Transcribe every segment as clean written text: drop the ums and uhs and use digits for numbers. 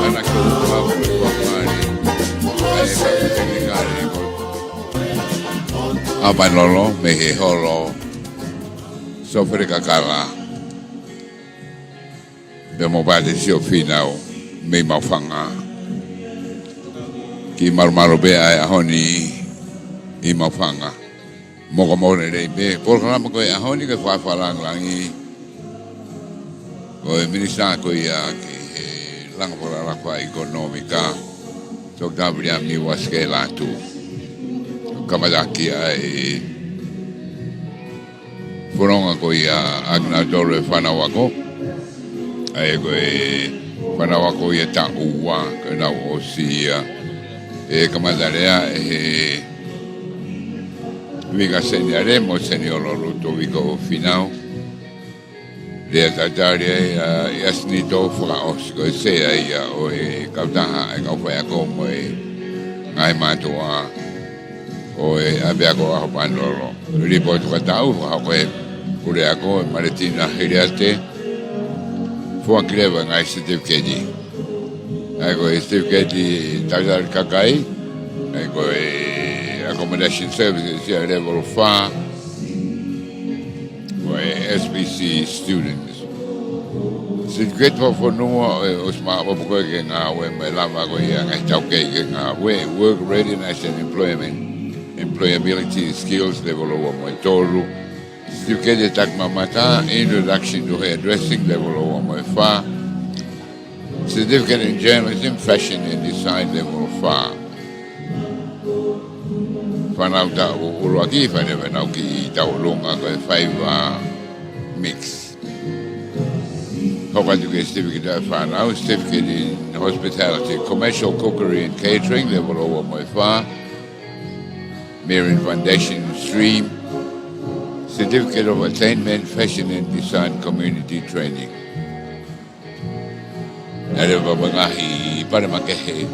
anak ko Ahopanilolo me he holo sofre kakala be mo ba de sio finao me mafanga ki marmaro be ai ahoni I mafanga mo ko mo re be por kala ko ahoni ke fa lang langi ko minista ko ya ki lang por la kwa economica so gabria mi waske Latu kamadaki ai foronga ko ia agna dole fanawako ai ko fanawako ia ta uwa kana osia kamadarea viga segnaremo segnolo luto vigo finao le tataria yasnito fra osco se ia o kauta ka fa ko mo ngai matua o abia ko Ahopanilolo report ko tau ha ko kure ako maletina hiriate fo kreva ngai certificate ai ko certificate tagal kakai ai ko accommodation services here level 5 for SBC students certificate for no osma ko ko nga we me lama ko ya ngai tauke nga we work readiness and employability skills level of Moitoro, certificate de mamata, introduction to hairdressing level of Moifa, certificate in journalism, fashion and design level of Fa. Fanauta uruaki faneva nauki taulunga ko 5 mix. Hoka certificate fanau certificate in hospitality, commercial cookery and catering level of Moifa. Marion Foundation Stream, Certificate of Attainment, Fashion and Design Community Training. Nareva bangahi para makehe.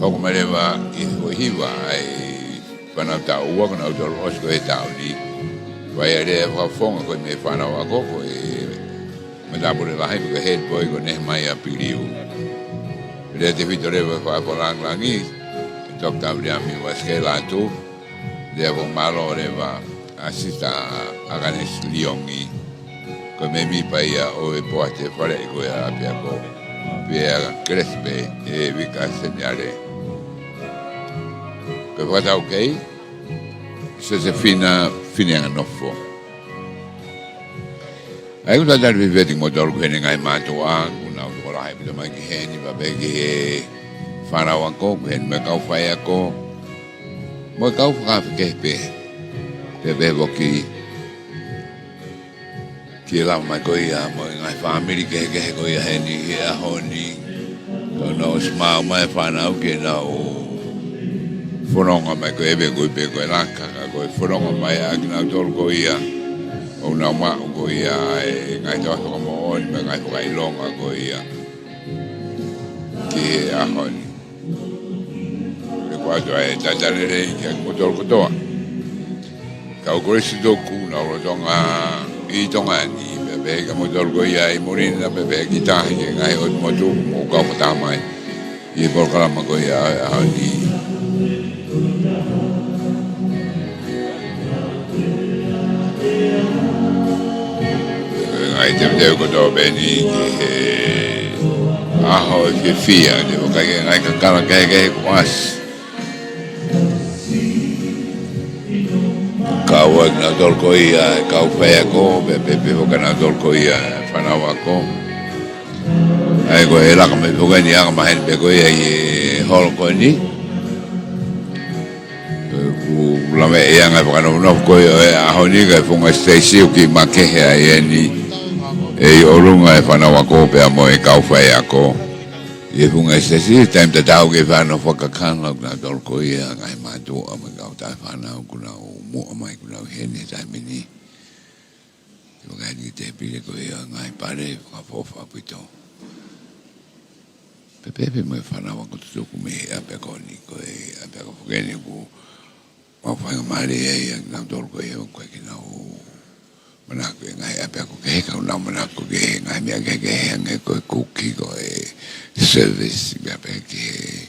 Hoko mareva hiwa ai panata uwa kana utol osko etauli. Vai ere fa fonga ko me fana wa ko madabure la hai ko head boy ko ne mai apiriu. Le te vitoreva fa lang langi. Dr. Abriami waske Latu devo malo reva assista aganes liongi come mi paia o e poate fare ko ya piako per crespe e vica segnare che vada ok se fina noffo ai una dar vivere in modo che ne hai mato una ora hai da mai che ni va bene Whanau ako, hen me kau whai ako. Mo kau whakawhikepe. Te bevo ki lau mai koia, mo ngai whamiri kehe koia heni, he ahoni. Kono smau mai whanau ke nau whanonga mai koe ebe koe pe koe laka, koe whanonga mai akinau tolu koia. O nau mau koia, ngai tawhaka mo oni, me ngai whakailonga koia. Ki he ahoni. Quando è tatarere che motor kotoa ka gresi doku na Tonga I tongani bebe ka motor ko ia I morina bebe kita he ngai o motor mo ka matamai I programa ko ia ani ngai te ko do beni aho ke fia devo ka ngai ka kala ke kwas kau na dolko ia kau fea ko bebe ho kana dolko ia whanawa ko ai ko e laka me puga ni anga mahen be ko ia I hol ko ni ku lame ia nga kana no ko ia honi ga funga station ki make ai ni e orunga e whanawa ko pe mo e kau fea ko e funga station time ta tau ke vano whakakanga na dolko ia ngai matu ama kau ta whanau kuna mo mai kuna hene tai mini ko ga ni te pile ko ia ngai pare ka fofa pito pepe me fana wa ko tu me ape ko ni ko ape ko geni ko ma fa mari e na dor ko ia ko ki na Manako ngai apia ko ke ka una manako ke ngai mia ke ngai ko kuki ko service mia pe ke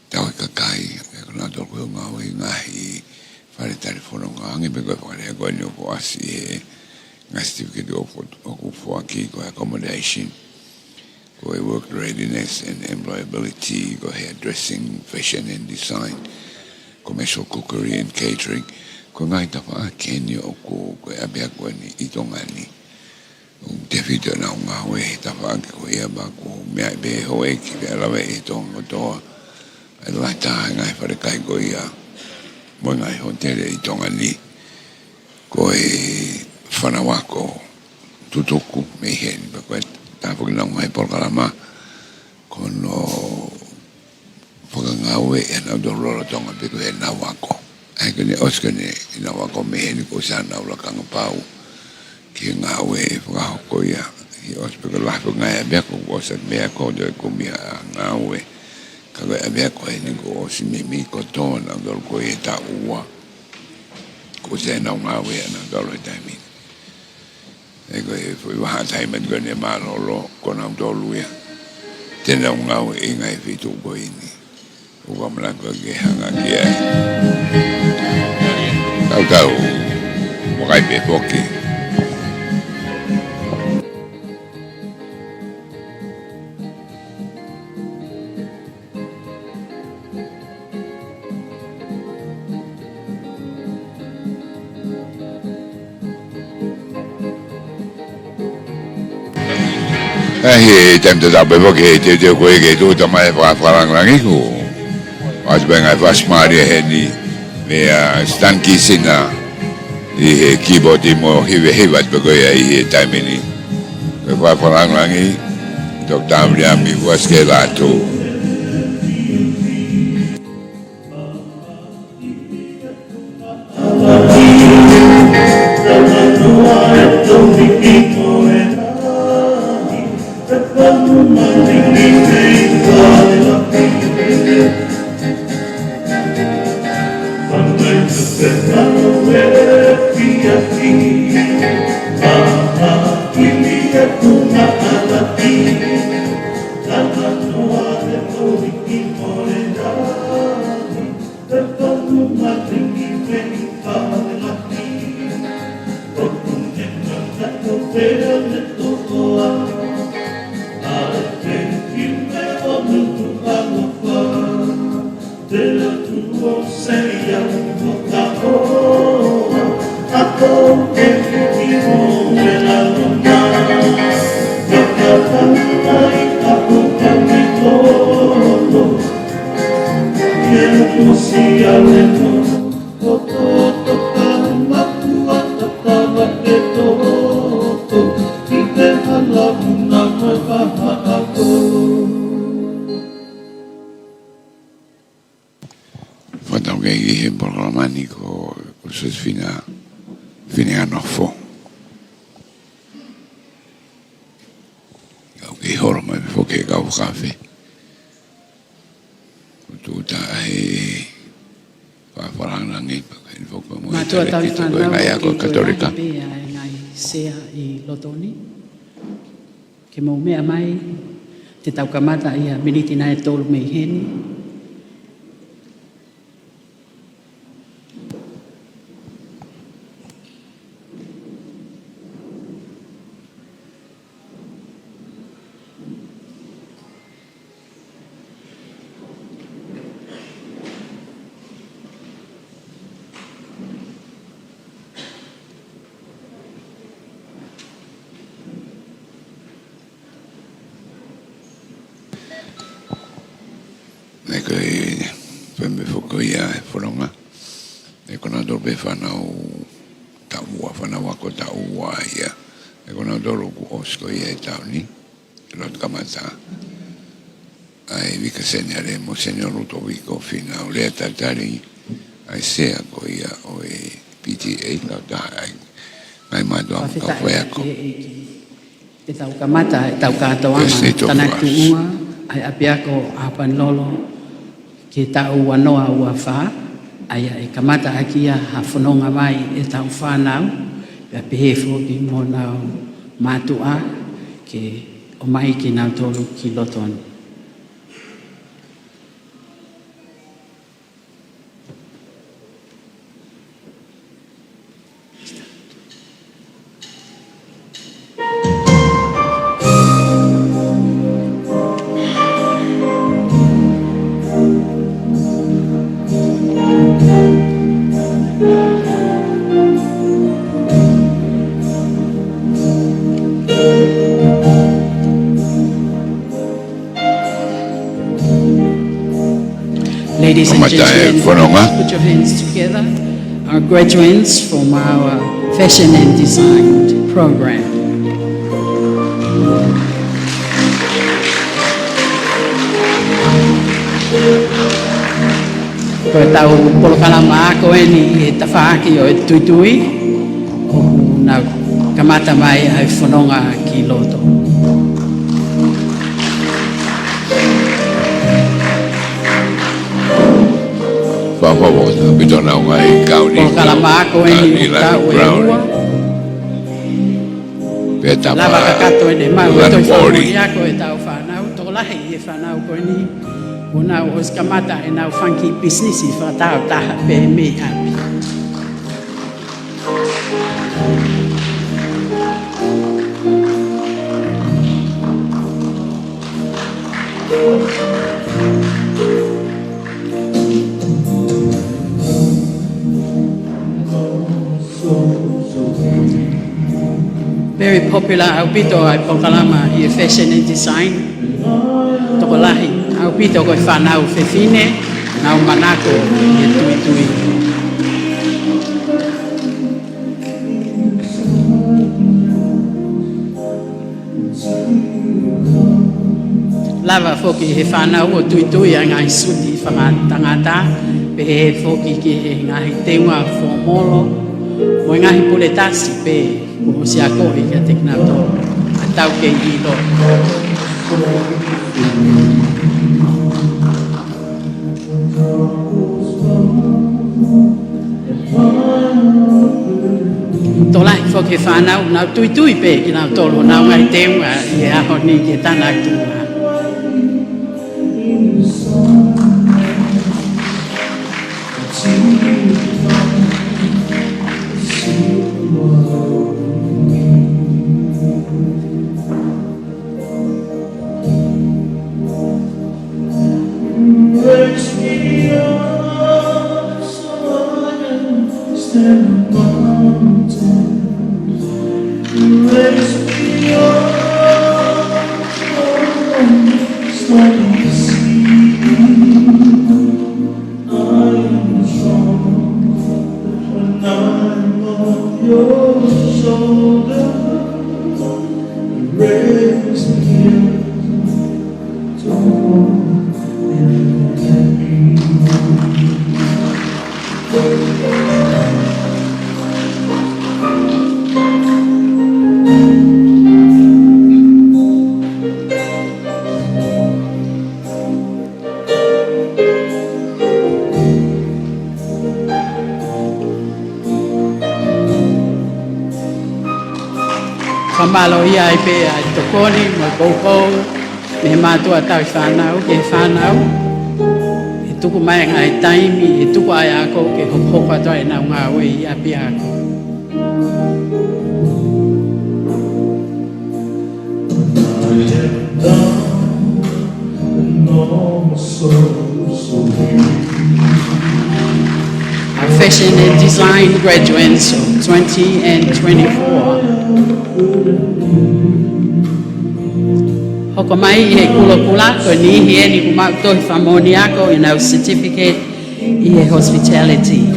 tau ka kai ko na to ko ngai fare telefono ngai be ko fare ko ni ko asi ngai stive ke do ko fo aki ko accommodation ko work readiness and employability ko hairdressing, fashion and design, commercial cookery and catering. Ko ngai ta fa Kenya o ko abia ko ni I Tonga ni te fito na nga we ta fa ko ia ba ko me be ho e ki la we I Tonga to la ta ngai fa kai ko ia mo ngai hotel I Tonga ni ko fana wa ko tutuku me hen ba ko ta fa na ngai por kalama ko no fa nga we na do lo Tonga be ko na wa ko ai kene oskene ina wa ko me ni ko sana ula kanga pau ki nga we fa ko ya I ospe ko la ko nga be ko sa me ko de ko mi nga we ka ga be ko ni ko si mi ko to na do ko ta uwa ko se na nga we na do lo ta mi e ko foi wa ta me ko ne ma lo ko na do lu ya te na nga we nga fi tu ko ini o wa mla ko ge hanga ki Tau, mokai pe poki. Tem te tau pe poki, te koe ke tu tamai whakarangi ko. Asbenga Vasmaria heni. Mea stanki sina I keyboard mo hiwe bago ya I timing ni kwa langi Dr. Amriami was ke Latu Ke mau mea mai te tau kamata ia miniti na e tolu mei heni. Segnaremo signor Ludovico fino a le tartari ai sea goia o PTA la dai mai mado ka fueko e tau kamata e tau katoanga tanatu ua ai apiako Ahopanilolo ke tau wanoa ua fa ai e kamata akia ha fononga mai e tau whanau Pea pehe fōki mō nau mātua ke o mai ki nau tolu ki lotoni. Ladies and gentlemen, put your hands together. Our graduates from our Fashion and Design program. Ko tau polokalama ko ni tafaki o tuitui o na kamata mai ai whanonga ki loto. Papa was a bit on our way, County. Polokalama ko ni tau e ua. Lava kakato e ne mau e toi whanoni ako e tau whanau. Toko lahi e whanau ko ni. Una os kamata e nau funky business I whatau taha pe me happy. Very popular aupito ai pokalama I fashion and design. Toko lahi. Au pito koe whanau whewhine, nau manako I tui tui. Lava whoki he whanau o tui tui a ngai suti whangatangata, pe he whoki ki he ngahi teunga whomolo, mo ngahi pule tasi pe, ko si ako I kia teknato, a tau ke hilo. Tolai whoki whanau, nau tui tui pe ki nau tolo, nau ngai teunga I aho ni ki tana tunga. Whamalo ia I pe ai tokoni, mo koukou, me mātua tau whanau, ke whanau. E tuku mai ngai taimi, e tuku ai ako ke hoko atoa e nau ngā ue I api ako. Our fashion and design graduates of 20 and 24. Hoko mai I he kula ko ni he ni kumau tohi whamoni ako in our certificate I he hospitality.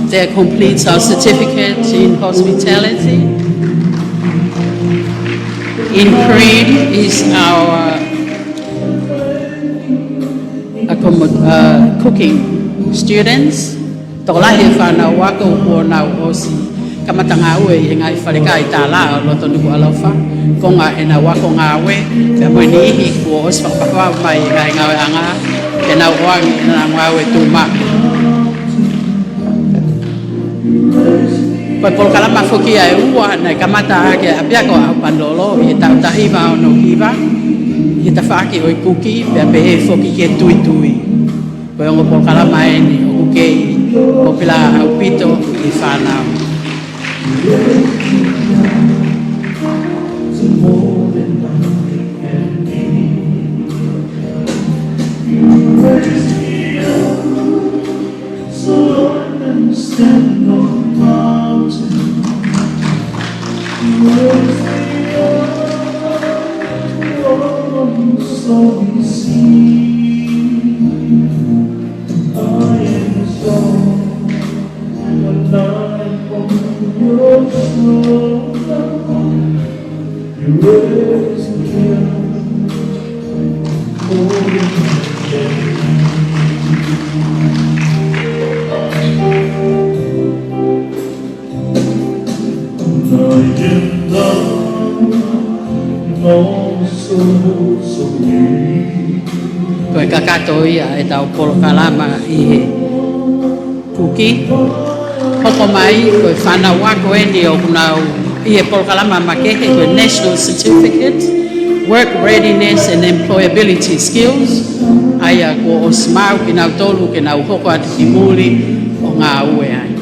That completes our certificate in hospitality. In cream is our cooking students. Tolahi whanau wako uonau osi kamatanga ue i ngai wharekai tā la o loto nuku alawha konga e na wako ngā ue pia moe ni ihi kua osi whakapawau mai i ngai ngawe anga e nau oangi e na ngā ue tū mak. Koe polkalama whuki ai ua nei kamata ake apiako Ahopanilolo i tau tahiwa o no hiwa i ta whaaki o i kuki pia pe e whuki ke tui tui. Koe ongo polkalama e ni o kukei o pila au pito i whanau. Koe kakato ia e tau polkalama i he kuki. Hoko mai koe whanau wako e ni o kunau i he polkalama makehe koe National Certificate, Work Readiness and Employability Skills. Aia ko o smau ki nau tolu ke nau hoko atu ki muli o ngā ue ai.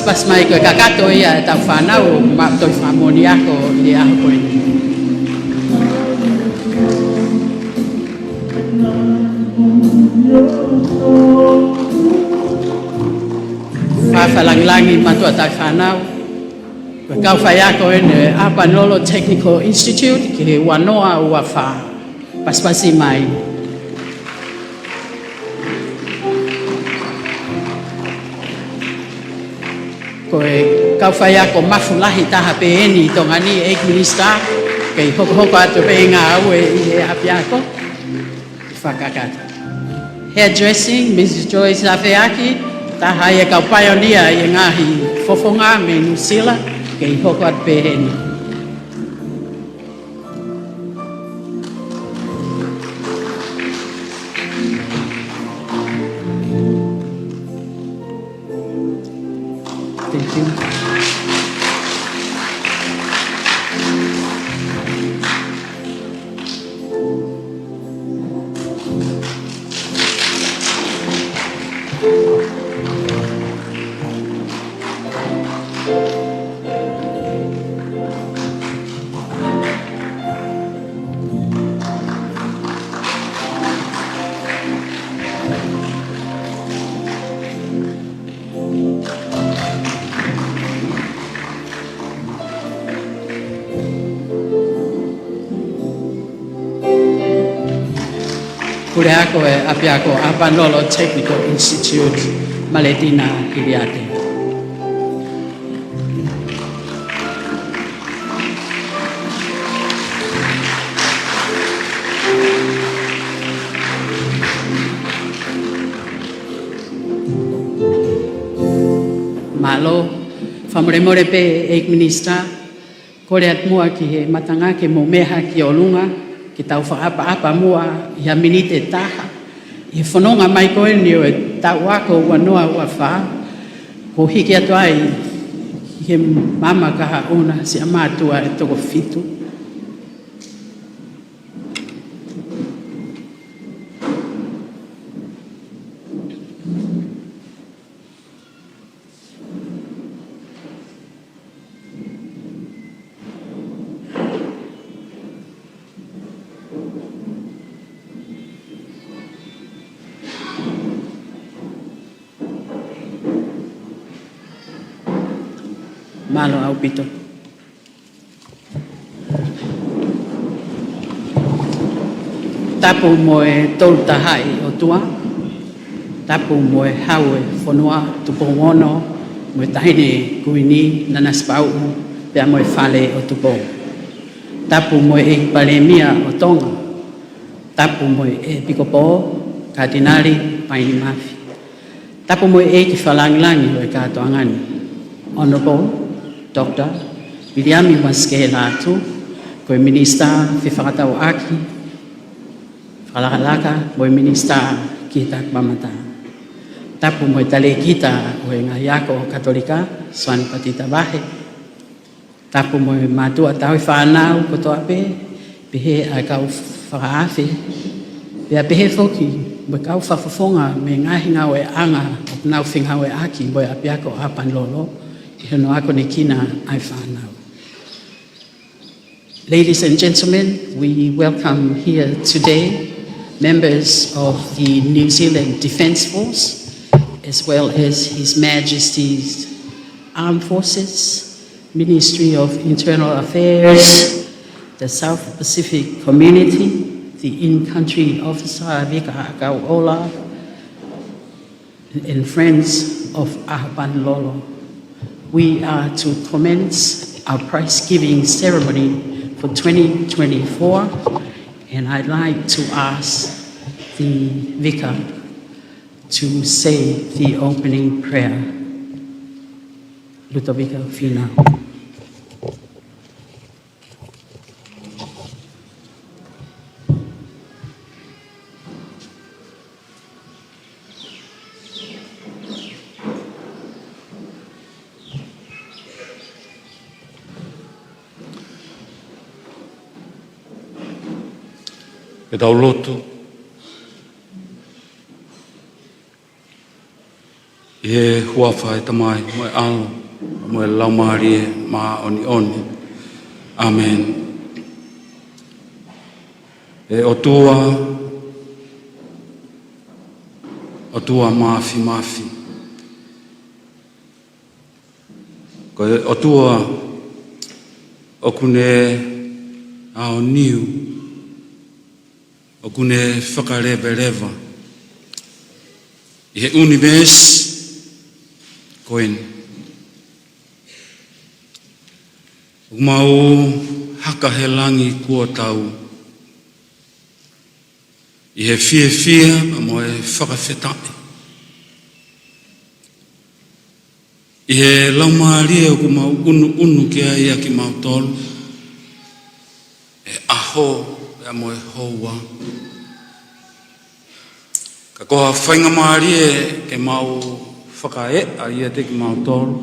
Pas mai koe kakato ia e tau whanau o mātoi whamoni ako i Ahopanilolo. Whawhalangilangi matua tai whanau. Koe kau whai ako e ne Ahopanilolo Technical Institute ki he wanoa ua wha. Paspasi mai. Koe kau whai ako mafulahi taha pe eni tonga ni Egg Minister kei hoko atu pe ngā aue i he api ako i whakakata. Hairdressing, Mrs. Joyce Lafeaki, taha e kau pioneer i ngahi fofonga me New Zealand kei hoko atu pe eni. Thank you. Kure ako e api ako Ahopanilolo Technical Institute Maletina Kiriate. Malo, whamoremore pe Egg Minister, kore at mua ki he matanga ke momeha ki olunga, ki tau whaapa mua i ha minite taha. I whanonga mai koe ni o e tau wako wanoa ua wha, ko hiki atu ai he mama kaha ona si amatua e toko fitu. Malo au pito. tapu mo e tolu tahai o tua, tapu mo e hau e whanua tupongono, mo e tahine kuini nanaspau, pia mo e whale o tupo. Tapu mo e palemia o Tonga, tapu mo e pikopo, kardinali, paini mafi. Tapu mo e ki whalangilangi o e katoangani. Honorable Dr. Williami Waske Latu, ko e minista whiwhakatau aki, whalakalaka mo e minista ki tak mamata. Tapu mo e tale kita o e ngaiako katolika, Swan Patita Vahe. Tapu mo e matua tau i whanau koto ape, pehe a kau whakaafe, pia pehe foki, mo e kau whawhafonga me ngahinga o e anga o nau whingha o e aki, mo e apiako Ahopanilolo, i hono ako ne kina ai whanau. Ladies and gentlemen, we welcome here today members of the New Zealand Defence Force, as well as His Majesty's Armed Forces, Ministry of Internal Affairs, the South Pacific Community, the in-country officer Vika Akauola, and friends of Ahopanilolo. We are to commence our prize-giving ceremony for 2024, and I'd like to ask the vicar to say the opening prayer. Ludovica Fina. E tau lotu, e huafa e tamai, mo e alo, mo e laumari e maa oni oni. Amen. E o tua mafi mafi. Ko e o tua o kune ao niu, o kune whakarebe i he universe koen. O mau haka he langi kua tau i he fia mo e whakawhetai. I he laumaria o ku mau unu kia ia ki mau tolu e aho e mo e houa. Ka koha whainga maari e ke mau whakae a ia te ki mau tolu.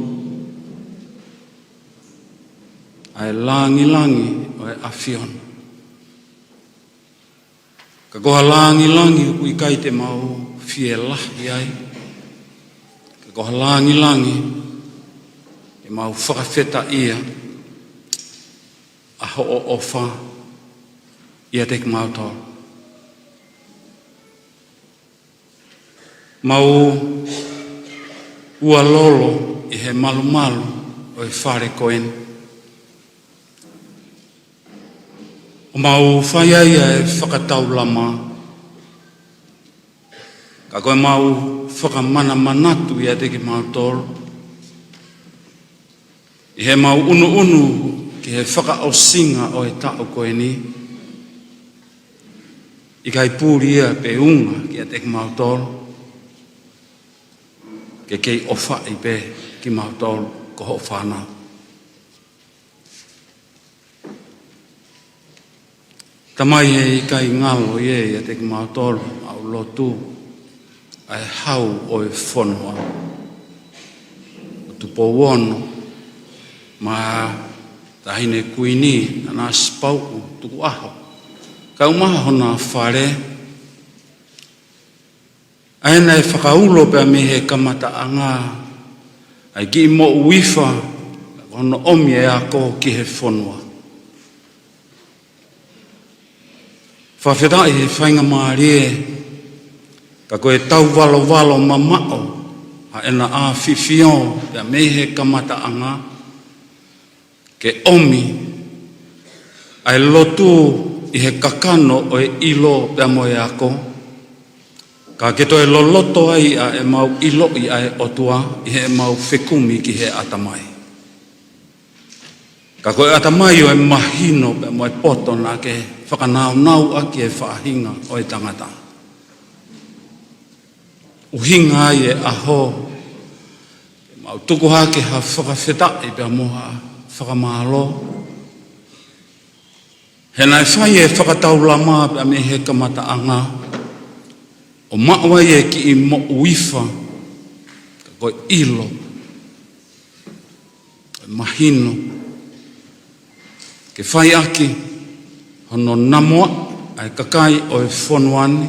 Ai langi o e awhion. Ka koha langi o kui kai te mau fie lahi ai. Ka koha langi e mau whakawheta ia a ho o ofa ia te ki mau tolu. Mau ua lolo i he malu o e whare koen. O mau whaiaia e whakatau lama. Ka koe mau whakamana manatu ia te ki mau tolu. I he mau unu ki he whakaosinga o e tau koe ni. I kai pūri ia pe unga ki a te ki mau tolu. Ke kei ofa i pe ki mau tolu ko ho whanau. Tamai e i kai ngalo i a te ki mau tolu au lotu ai hau o e whanua. O tupo wono ma tahine kuini na nā spau tuku aho. Ka umaha hona whare. Aina e whakaulo pia me he kamata anga. Ai ki mo uifa. Hono omi e ako ki he whanua. Whawheta he whainga maari e. Ka koe tau walo mamao. A ena a whiwhion pia me he kamata anga. Ke omi. Ai lotu I he kakano o e ilo pea mo e ako. Ka ke to e loloto ai a e mau ilo I a e otua I he mau whekumi ki he atamai. Ka koe atamai o e mahino pea mo e poto na ke whakanau aki e whaahinga o e tangata. Uhinga ai e aho. Mau tuku hake ha whakawhetai pea moha whakamalo. He nai whai e whakatau lama pea me he kamata anga. O mawai e ki I mo uifa. Ka koe ilo. Mahino. Ke whai aki. Hono namoa. Ai kakai o e whonuani.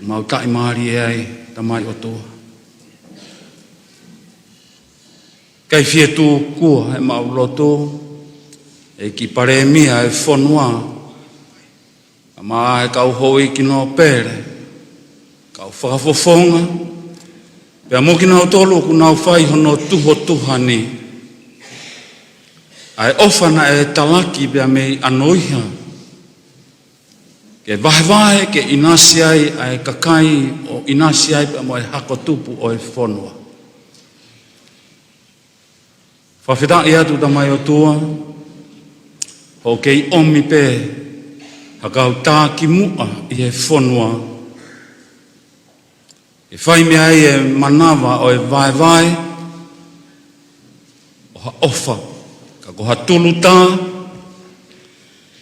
Mau tai maari e ai. Tamai o toa. Kai fie tu kua he mau loto. E ki pare mia e whonua. Ma e kau hoi ki no pere. Kau whakafofonga. Pea mo ki nau tolu ku nau whai hono tuho tuhani. Ai ofana e talaki pea mei anoiha. Ke vahevahe ke inasiai ai kakai o inasiai pea mo e hako tupu o e whonua. Whawhita I atu tamai o tua. Ho kei omi pe. Hakau tā ki mua I he whonua. E whai mea I e manawa o e vai. O ha ofa. Ka ko ha tulu tā.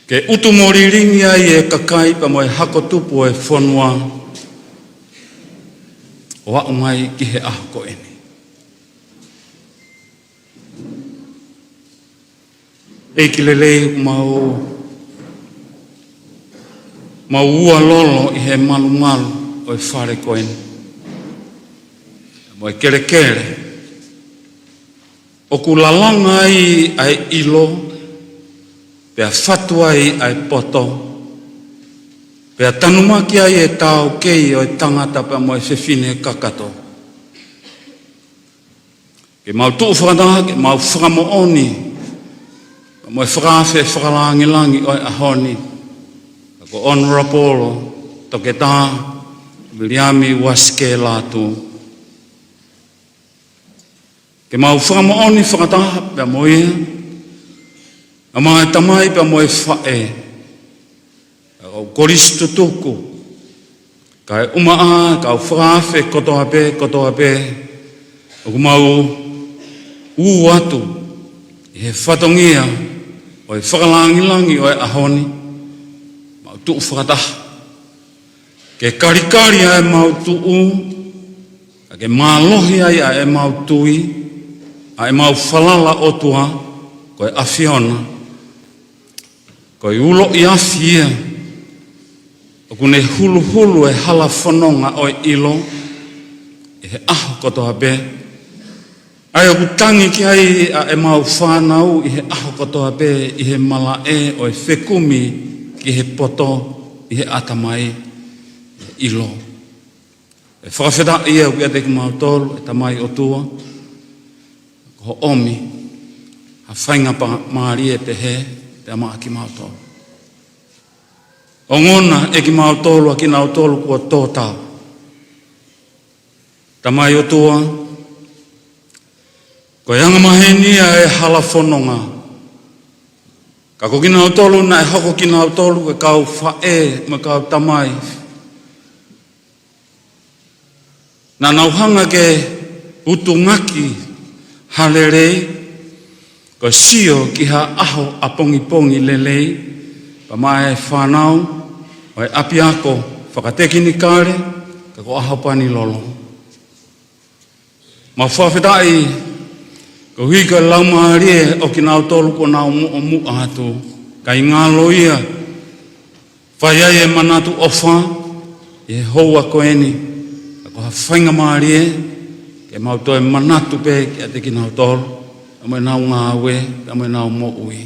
Ke utu moriringi ai e kakai pa mo e hako tupu o e whonua. O a umai ki he aho ko eni. E ki lelei mau ua lolo I he malu o e whare koen. Mo e kere. O ku lalanga ai ilo, pea whatu ai poto, pea tanumaki ai e tau kei o e tangata pea mo e whewhine kakato. Ke mau tuu whakataha, ke mau whakamooni, mo e whakawhe whakalangi o e ahoni. Ko Honorable Toketa Williami Waske Latu. Ke mau whakamooni whakataha pea mo ia. A mga tamai pea mo e whae. Kau koristu tuku. Ka e umaa, kau whakawhe kotoha pe. O ku mau atu. I he whatongia. O e whakalangi o e ahoni. Mau tuu whakataha. Ke karikari ai mau tuu. Ke mālohi ai ai mau tui. Ai mau whalala o tua. Ko e awhiona. Ko e ulo I awhia. O kune hulu e hala whanonga o e ilo. I he aho kotoha pe. Ai o kutangi ki ai a e mau whanau I he aho kotoha pe I he mala e o e whekumi ki he poto I he atamai ilo. E whakawheta ia o kia te kumau tolu e tamai o tua. Ko omi ha whainga pa maari e pehe te ama ki mau tolu. O ngona e ki mau tolu a ki nau tolu kua tōtau. Tamai o tua. Ko yanga mahenia e hala whanonga. Ka ko kina o tolu na e hoko kina o tolu e kau whae ma kau tamai. Na nauhanga ke utungaki halerei. Ko sio ki ha aho a pongi lelei. Pa mai e whanau o e api ako whakatekini kare. Ka ko Ahopanilolo. Ma whawhetai. Ko hika laumaarie o ki nau tolu ko nau mu atu. Kai ngalo ia. Whaiai e manatu ofa. E hoa koeni. Ko ha whainga maarie. Ke mau toi manatu pe ki ate ki nau tolu. Amo e nau ngāwe. Amo e nau mo ui.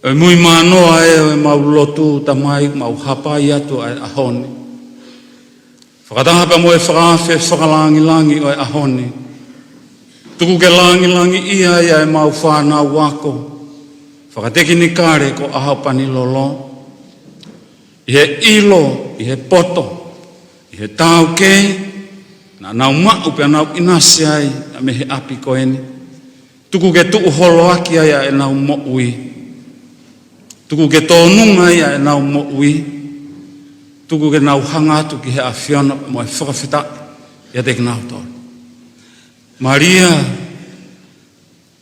E mui manoa e mau lotu tamai. Mau hapai atu ai ahoni. Whakataha pa mo e whakawhe whakalangi o e ahoni. Tuku ke langi ia ia e mau whanau wako. Whakateki ni kare ko Ahopanilolo. I he ilo, i he poto, i he tau kei, na nau mau pia nau inasi ai, a me he api koeni. Tuku ke tuu holo aki ai e nau mo ui. Tuku ke tōnunga ia e nau mo ui. Tuku ke nau hangatu ki he awhiona mo e whakawhita ia te kinau tōru. Maria,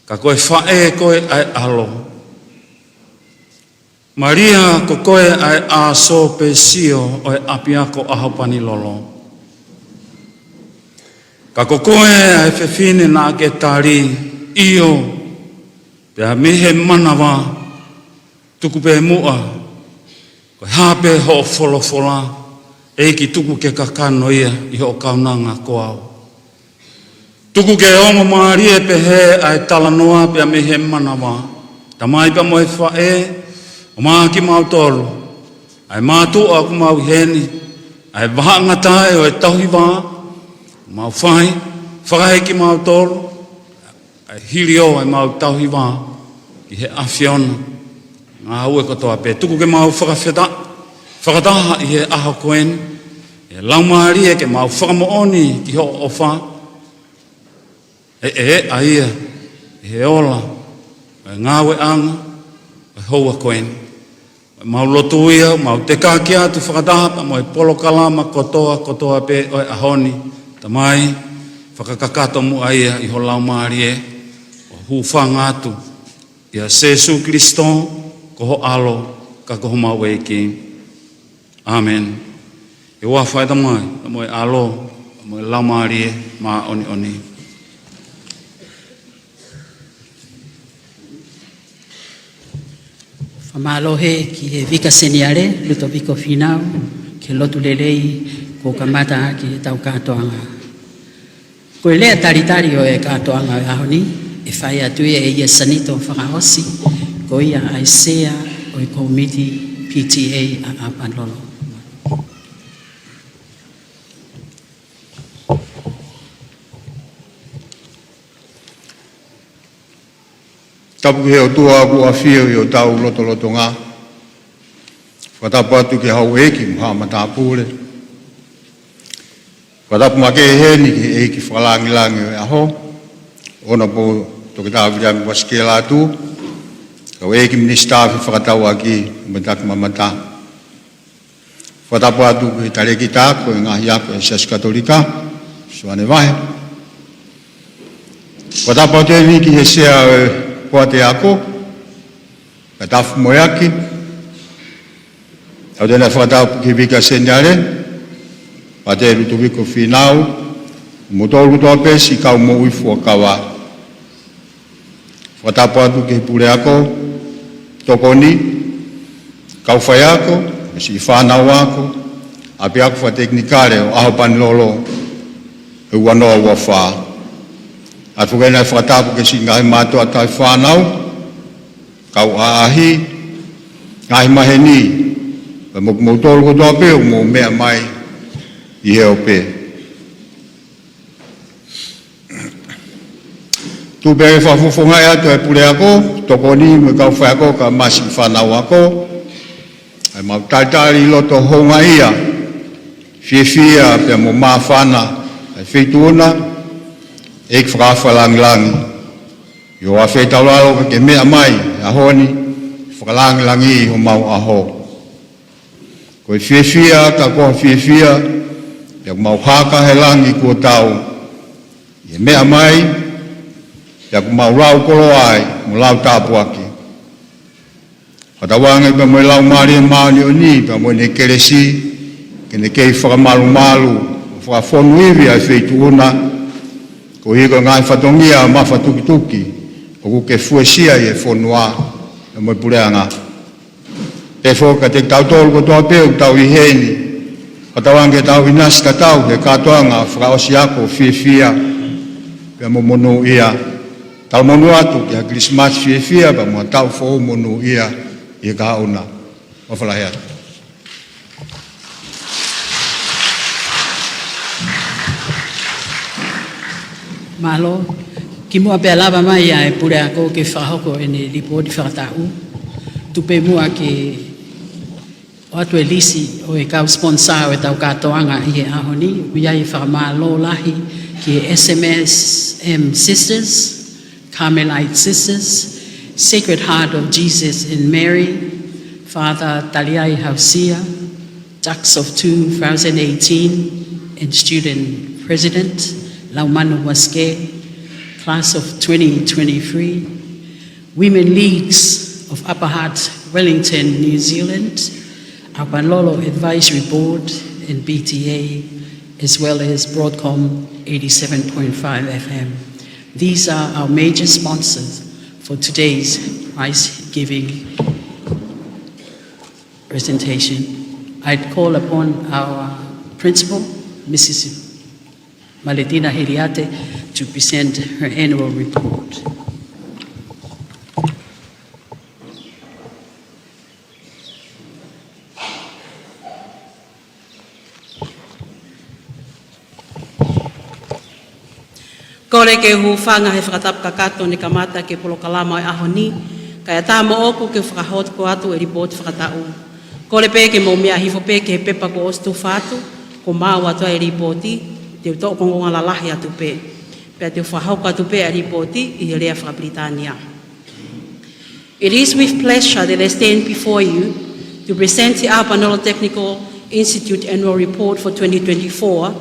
ka koe whae koe ai alo. Maria, ko koe ai a so pe sio o e api ako Ahopanilolo. Ka ko koe ai whewhine na ke tari io, pia mehe manawa, tuku pe mua, koe hape ho wholofola, eiki tuku ke kakano ia i ho kaunanga ko au. Tuku ke ongo Maria pe he ai talanoa pia mehe manawa, tamai pa moe whae, o maa ki mau tolu, ai mātua ku mau heni, ai wahangatai o e tauhi wā, mau whai, whakahe ki mau tolu, ai hiri o ai mau tauhi wā, ki he awhiona, ngā ue kotoa pe, tuku ke mau whakawheta, whakataha i he aho koeni, e laumari e ke mau whakamooni ki ho o wha, aia, he ola, e ngāwe anga, e hoa koeni. Mau lotu ia, mau te kāki atu whakataha, mo e polo kalama kotoa pe o e ahoni, tamai, whakakakato mu aia i ho laumari e, o hūwhanga atu, ia Jesu Kristo, koho alo, ka koho mau eiki. Amen. E wawhai tamai, mo e alo, mo e laumari e, ma oni. Whamalohe ki he vika seniare, luto viko whinau, ke lotu lelei, ko kamata ki he tau katoanga. Ko e lea taritari o e katoanga e ahoni, e whai atuia e ia sanito whakahosi, ko ia Aisea o e komiti PTA a Ahopanilolo. Tapu he o tua ku a whio i o tau loto ngā. Whatapu atu ki hau eki mha matapule. Whatapu ma ke heni ki eki whalangi o aho. Ona po toki tāwirami wasike Latu. Kau eki ministafi whakatau aki mataki mamata. Whatapu atu ki tareki tāko e ngahi ako e Sas Katolika. Suane vahe. Whatapu atu e ki he sea Poa te ako, ka tafu moeaki, au tēnā whakatau ki vika seniare, pa te rutu viko whinau, motolu toa pesi kau mo uifua kawa. Whakatapu atu ki pule ako, tokoni, kau whai ako, si whanau ako, api ako whateknikare o Ahopanilolo, e wanoa ua whaa. Atu kena whakatapu ke si ngahi mātua tai whanau, kau aahi, ngahi maheni, pa mokmoutolu kotoa peo mo mea mai i heo pe. Tu pere whafufungai atu e pule ako, tokoni me kau whai ako ka masi whanau ako, ai mau taitari loto honga ia, whiawhia pia mo maa whana, ai whituona, ek whakawhalangilangi. I o a whetauaro ka ke mea mai, ahoni, whakalangilangi ho mau aho. Koe whiawhia, ka koha whiawhia, ia mau haka he langi kua tau. I mea mai, ia mau rau kolo ai, mo lau tāpu aki. Hatawangai pa mo lau maari maani o ni, pa mo ne keresi, ke ne kei whakamalu, whakafonu iwi ai whituona, ko hiko ngai whatongia ma whatukituki, o kuke fuesia i e whonua, e moi pureanga. E whoka te tautolu ko toa peo tau i heni, Patawange tau inas katau he katoanga whakaosi ako whiawhia pia mo monu ia. Tau monu atu kia Christmas whiawhia pa mua tau whou monu ia i ka hauna. Mawhalahi atu. Malo, Ki mua pe lava mai ai pure ako ke whahoko e ne ripoti whakatau. Tupe mua ke o atu e lisi o e kau sponsor e tau katoanga i e ahoni. Uia i whakamalo lahi ki SMSM Sisters, Carmelite Sisters, Sacred Heart of Jesus and Mary, Father Taliai Hausia, Ducks of 2018, and Student President Laumano Waske, Class of 2023, Women Leagues of Upper Hutt, Wellington, New Zealand, Ahopanilolo Advisory Board and BTA, as well as Broadcom 87.5 FM. These are our major sponsors for today's prize-giving presentation. I'd call upon our principal, Mrs. Maletina Heriate, to present her annual report. Kore ke hufanga he whakatap kakato ni kamata ke polo kalama e ahoni, kaya tā mo oku ke whakahot ko atu e report whakatau. Kore pe ke mo mea hifo pe ke pepa ko ostu whatu, ko mau atu e reporti, te uto kongonga lalahi atu pe. Pea te whahauka atu pe e reporti i he rea Whakabritania. It is with pleasure that I stand before you to present the Ahopanilolo Technical Institute Annual Report for 2024,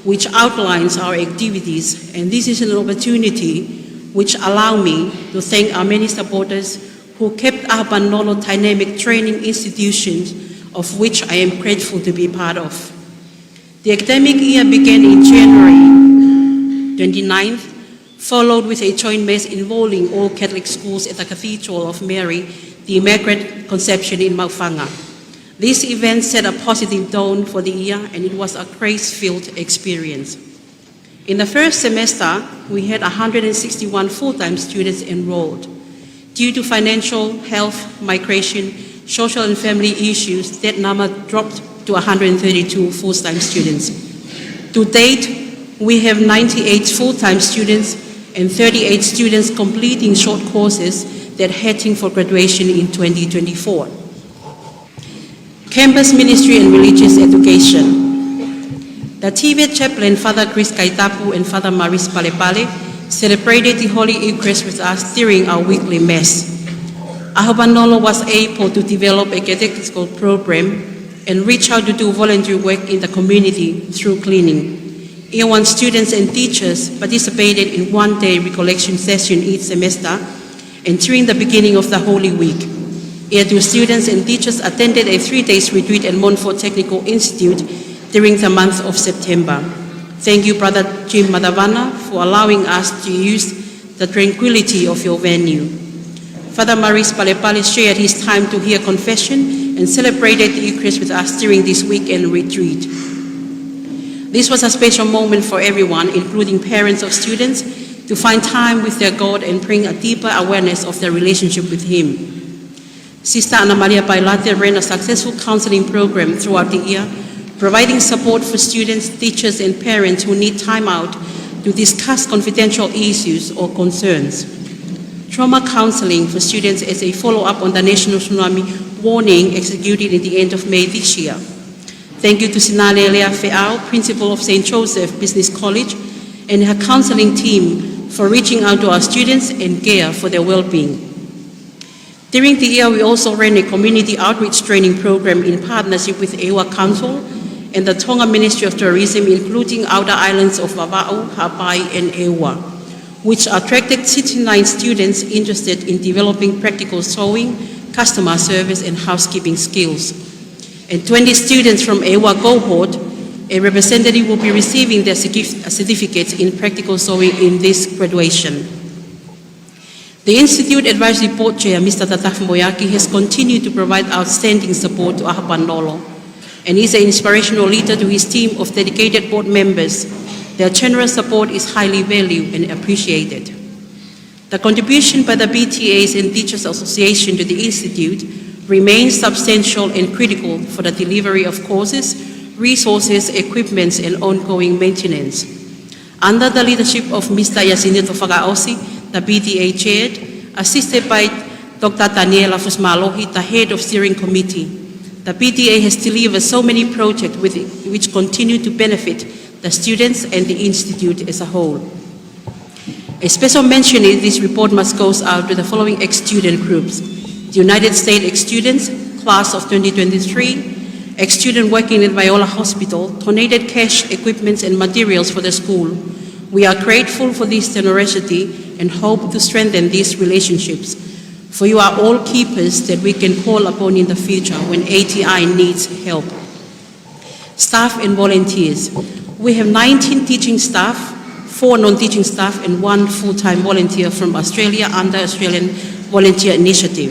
which outlines our activities, and this is an opportunity which allow me to thank our many supporters who kept Ahopanilolo dynamic training institutions, of which I am grateful to be part of. The academic year began in January 29th, followed with a joint mass involving all Catholic schools at the Cathedral of Mary, the Immaculate Conception in Maufanga. This event set a positive tone for the year, and it was a grace-filled experience. In the first semester, we had 161 full-time students enrolled. Due to financial, health, migration, social and family issues, that number dropped to 132 full-time students. To date, we have 98 full-time students and 38 students completing short courses that are heading for graduation in 2024. Campus Ministry and Religious Education. The Tibet chaplain, Father Chris Tongatapu and Father Maris Palepale, celebrated the Holy Eucharist with us during our weekly Mass. Ahopanilolo was able to develop a catechetical program and reach out to do voluntary work in the community through cleaning. Year 1 students and teachers participated in one-day recollection session each semester and during the beginning of the Holy Week. Year 2 students and teachers attended a 3-day retreat at Montfort Technical Institute during the month of September. Thank you, Brother Jim Madavana, for allowing us to use the tranquility of your venue. Father Maris Palepale shared his time to hear confession and celebrated the Eucharist with us during this weekend retreat. This was a special moment for everyone, including parents of students, to find time with their God and bring a deeper awareness of their relationship with Him. Sister Ana Maria Pailate ran a successful counseling program throughout the year, providing support for students, teachers, and parents who need time out to discuss confidential issues or concerns. Trauma counseling for students as a follow-up on the national tsunami warning executed at the end of May this year. Thank you to Sinale Lea Fe'au, Principal of St. Joseph Business College, and her counseling team for reaching out to our students and care for their well-being. During the year, we also ran a community outreach training program in partnership with Ewa Council and the Tonga Ministry of Tourism, including outer islands of Vava'u, Hapai, and Ewa, which attracted 69 students interested in developing practical sewing, customer service, and housekeeping skills. And 20 students from Ewa cohort, a representative will be receiving their certificates in practical sewing in this graduation. The Institute Advisory Board Chair, Mr. Tataf Moyaki, has continued to provide outstanding support to Ahopanilolo and is an inspirational leader to his team of dedicated board members. Their generous support is highly valued and appreciated. The contribution by the BTAs and Teachers Association to the Institute remains substantial and critical for the delivery of courses, resources, equipment, and ongoing maintenance. Under the leadership of Mr. Yasinito Fagaosi, the PTA chaired, assisted by Dr. Daniela Fusmalohi, the head of steering committee. The PTA has delivered so many projects which continue to benefit the students and the institute as a whole. A special mention in this report must go out to the following ex-student groups: the United States ex-students, class of 2023, ex-student working at Viola Hospital, donated cash, equipment and materials for the school. We are grateful for this generosity and hope to strengthen these relationships. For you are all keepers that we can call upon in the future when ATI needs help. Staff and volunteers. We have 19 teaching staff, 4 non-teaching staff and 1 full-time volunteer from Australia under Australian Volunteer Initiative,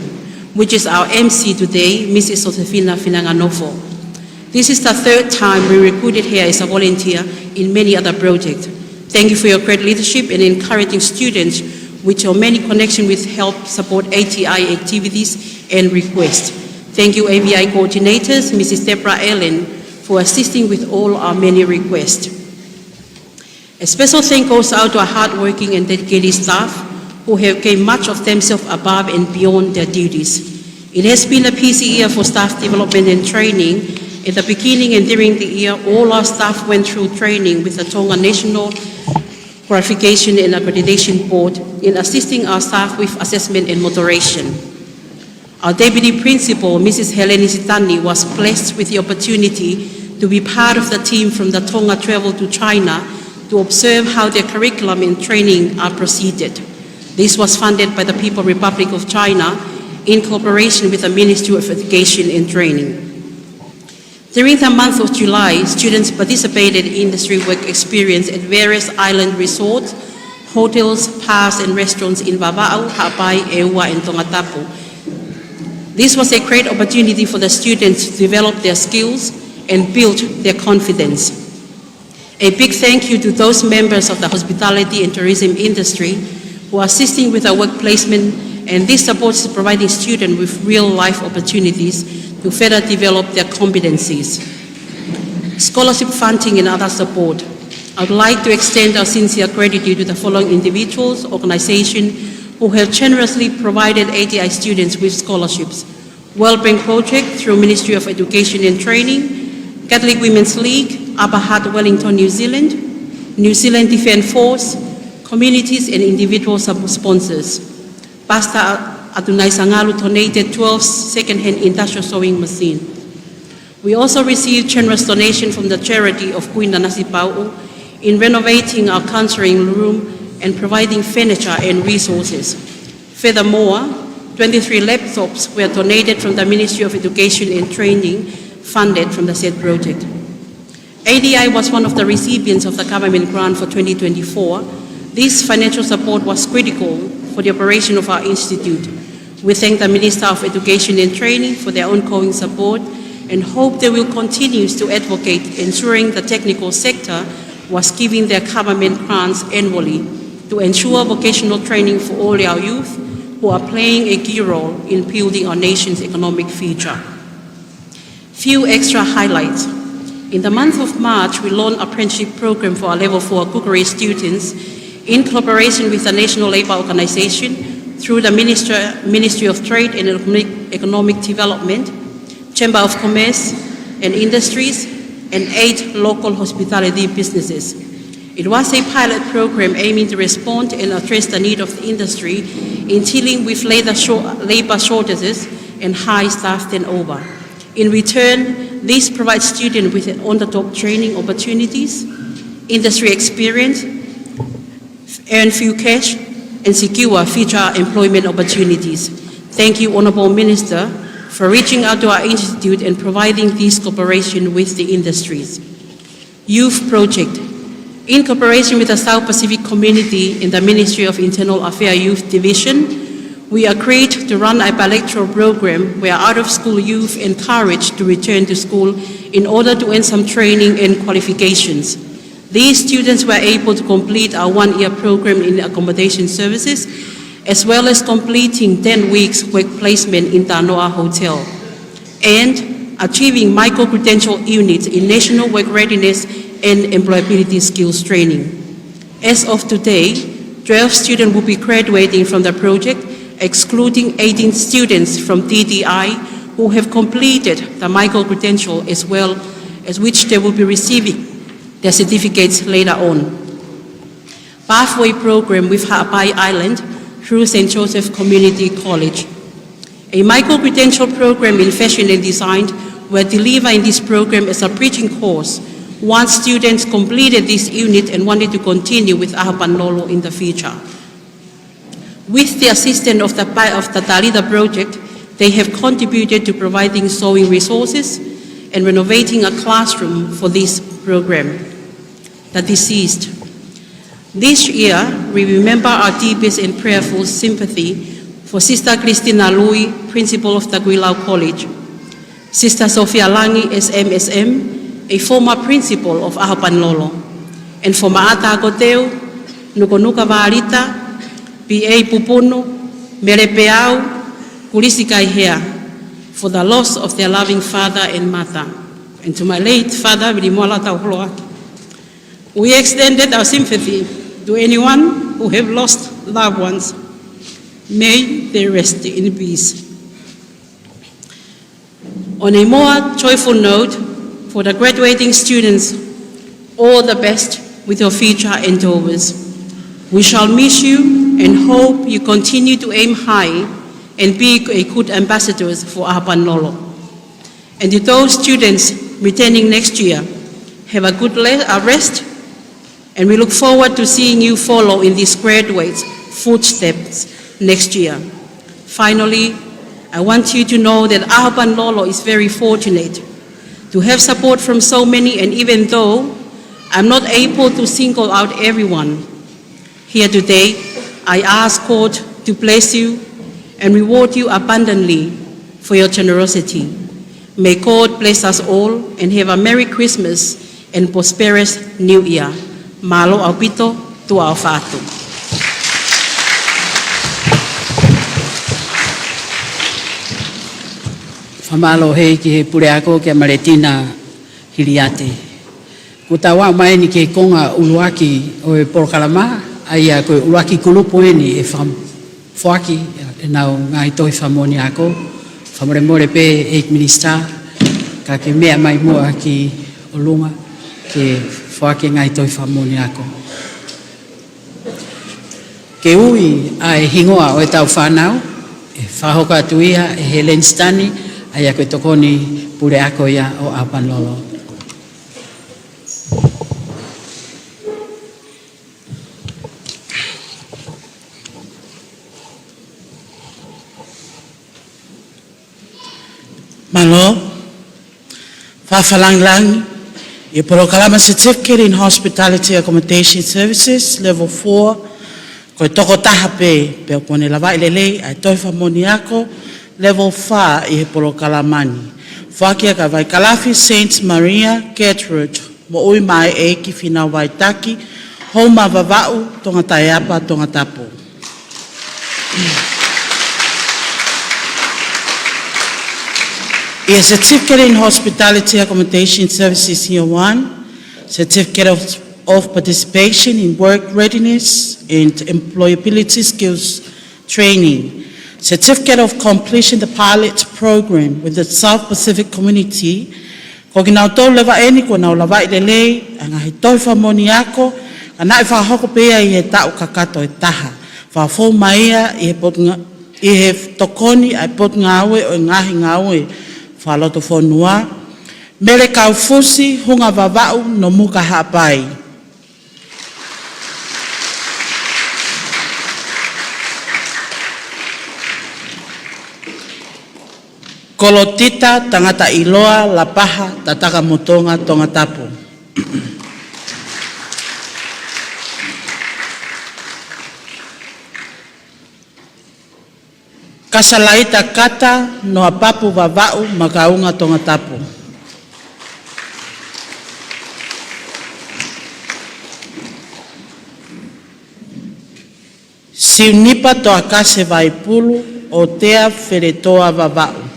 which is our MC today, Mrs. Josefina Finanganofo. This is the 3rd time we recruited her as a volunteer in many other projects. Thank you for your great leadership in encouraging students with your many connections with help support ATI activities and requests. Thank you AVI coordinators, Mrs. Deborah Allen, for assisting with all our many requests. A special thank goes out to our hardworking and dedicated staff who have given much of themselves above and beyond their duties. It has been a busy year for staff development and training. At the beginning and during the year, all our staff went through training with the Tonga National Qualification and Accreditation Board in assisting our staff with assessment and moderation. Our Deputy Principal, Mrs. Helene Sitani, was blessed with the opportunity to be part of the team from the Tonga travel to China to observe how their curriculum and training are proceeded. This was funded by the People's Republic of China in cooperation with the Ministry of Education and Training. During the month of July, students participated in industry work experience at various island resorts, hotels, bars and restaurants in Vava'u, Ha'apai, Eua and Tongatapu. This was a great opportunity for the students to develop their skills and build their confidence. A big thank you to those members of the hospitality and tourism industry who are assisting with our work placement, and this support is providing students with real-life opportunities to further develop their competencies. Scholarship funding and other support. I would like to extend our sincere gratitude to the following individuals, organizations who have generously provided ATI students with scholarships: Wellbeing Project through Ministry of Education and Training, Catholic Women's League, Upper Hutt, Wellington, New Zealand Defence Force, communities and individual sponsors. Pastor Adunai Sangalu donated 12 second-hand industrial sewing machines. We also received generous donation from the charity of Queen Nanasipau in renovating our counseling room and providing furniture and resources. Furthermore, 23 laptops were donated from the Ministry of Education and Training, funded from the said project. ADI was one of the recipients of the government grant for 2024. This financial support was critical for the operation of our institute. We thank the Minister of Education and Training for their ongoing support and hope they will continue to advocate ensuring the technical sector was giving their government grants annually to ensure vocational training for all our youth who are playing a key role in building our nation's economic future. Few extra highlights. In the month of March, we launched an apprenticeship program for our Level 4 Cookery students in collaboration with the National Labour Organization through the Ministry of Trade and Economic Development, Chamber of Commerce and Industries, and 8 local hospitality businesses. It was a pilot program aiming to respond and address the need of the industry in dealing with labor shortages and high staff turnover. In return, this provides students with on-the-job training opportunities, industry experience, earn few cash, and secure future employment opportunities. Thank you, Honourable Minister, for reaching out to our institute and providing this cooperation with the industries. Youth Project. In cooperation with the South Pacific Community in the Ministry of Internal Affairs Youth Division, we agreed to run a bilateral program where out-of-school youth encouraged to return to school in order to earn some training and qualifications. These students were able to complete our 1-year program in accommodation services, as well as completing 10 weeks work placement in Tanoa Hotel, and achieving micro-credential units in national work readiness and employability skills training. As of today, 12 students will be graduating from the project, excluding 18 students from TDI who have completed the micro-credential as well, as which they will be receiving their certificates later on. Pathway program with Ha'apai Island through St. Joseph Community College. A micro-credential program in fashion and design were delivered in this program as a bridging course once students completed this unit and wanted to continue with Ahopanilolo in the future. With the assistance of the Talida project, they have contributed to providing sewing resources and renovating a classroom for this program. The deceased. This year, we remember our deepest and prayerful sympathy for Sister Christina Lui, Principal of Taguilau College, Sister Sofia Langi, SMSM, a former principal of Ahopanilolo, and for Maata Agoteu, Nukonuka Vaarita, P.A. Pupuno, Merepeau, Kulisikai here, for the loss of their loving father and mother. And to my late father, Vilimola Tauhloa, we extended our sympathy to anyone who have lost loved ones. May they rest in peace. On a more joyful note, for the graduating students, all the best with your future endeavors. We shall miss you and hope you continue to aim high and be a good ambassadors for Ahopanilolo. And to those students returning next year, have a good rest, and we look forward to seeing you follow in these graduates' footsteps next year. Finally, I want you to know that Ahopanilolo is very fortunate to have support from so many, and even though I'm not able to single out everyone here today, I ask God to bless you and reward you abundantly for your generosity. May God bless us all and have a Merry Christmas and prosperous New Year. Malo aupito tu au fatu. Whamalo hei ki he pure ako ke Maretina Hiriate. Kutawa mai ni ke konga uluaki o e Porokalama, aia koe uluaki kulupu eni e whaki e nau ngai toi whamoni ako. Whamore more pe 8 minister, ka ke mea mai mua ki o lunga ke whaki ngai toi whamoni ako. Ke ui a e hingoa o e tau whanau, e whahoka tuia e Helen Stani, aia koe tokoni pure ako ia o Ahopanilolo. Malo, whawhalang i Porokalama Certificate in Hospitality Accommodation Services, Level 4, koe toko taha pe o kone lawai lelei, ai toi whamoni ako, Level 5 i he Porokalamani. Whakia ka vai Kalafi Saint Maria Gertrude, mo ui mai e ki whina Waitaki, Homa Vava'u, Tongatapu. A Certificate in Hospitality Accommodation Services Year 1, Certificate of Participation in Work Readiness and Employability Skills Training, Certificate of Completion the Pilot Program with the South Pacific Community, ko ki nau tau lewa eni ko nau lawa i lelei, a ngahi toi whamoni ako, a nai whahoko pea i he tau kakato e taha, whafo maia i he tokoni ai pot ngawe o ngahi ngawe, whaloto whonua, mere kau fusi hunga vavau no muka hapai. Kolotita tangata iloa la paha tataka motonga Tongatapu. Kasalaita kata no apapu vavau makaunga Tongatapu. Siunipa to akase vaipulu o tea feretoa vavau.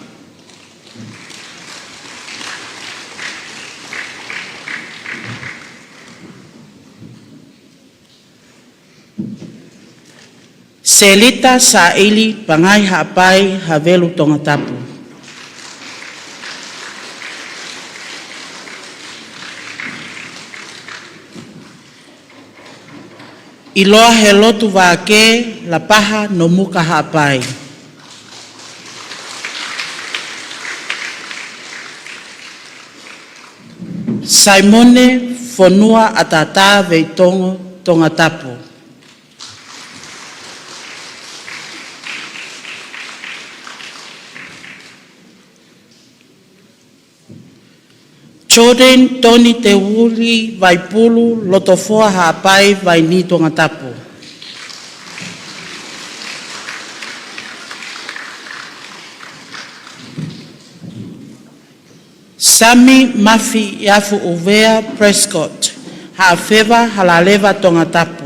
Selita sa ili pangai hapai havelu Tongatapu. Iloa he lotu wake la paha no muka hapai. Simone fonua atata veitongo Tongatapu. Jordan Tony te wuli vaipulu lotofoa hapai vai ni Tongatapu. Sami Mafi Yafu Uvea Prescott hafeva halaleva Tongatapu.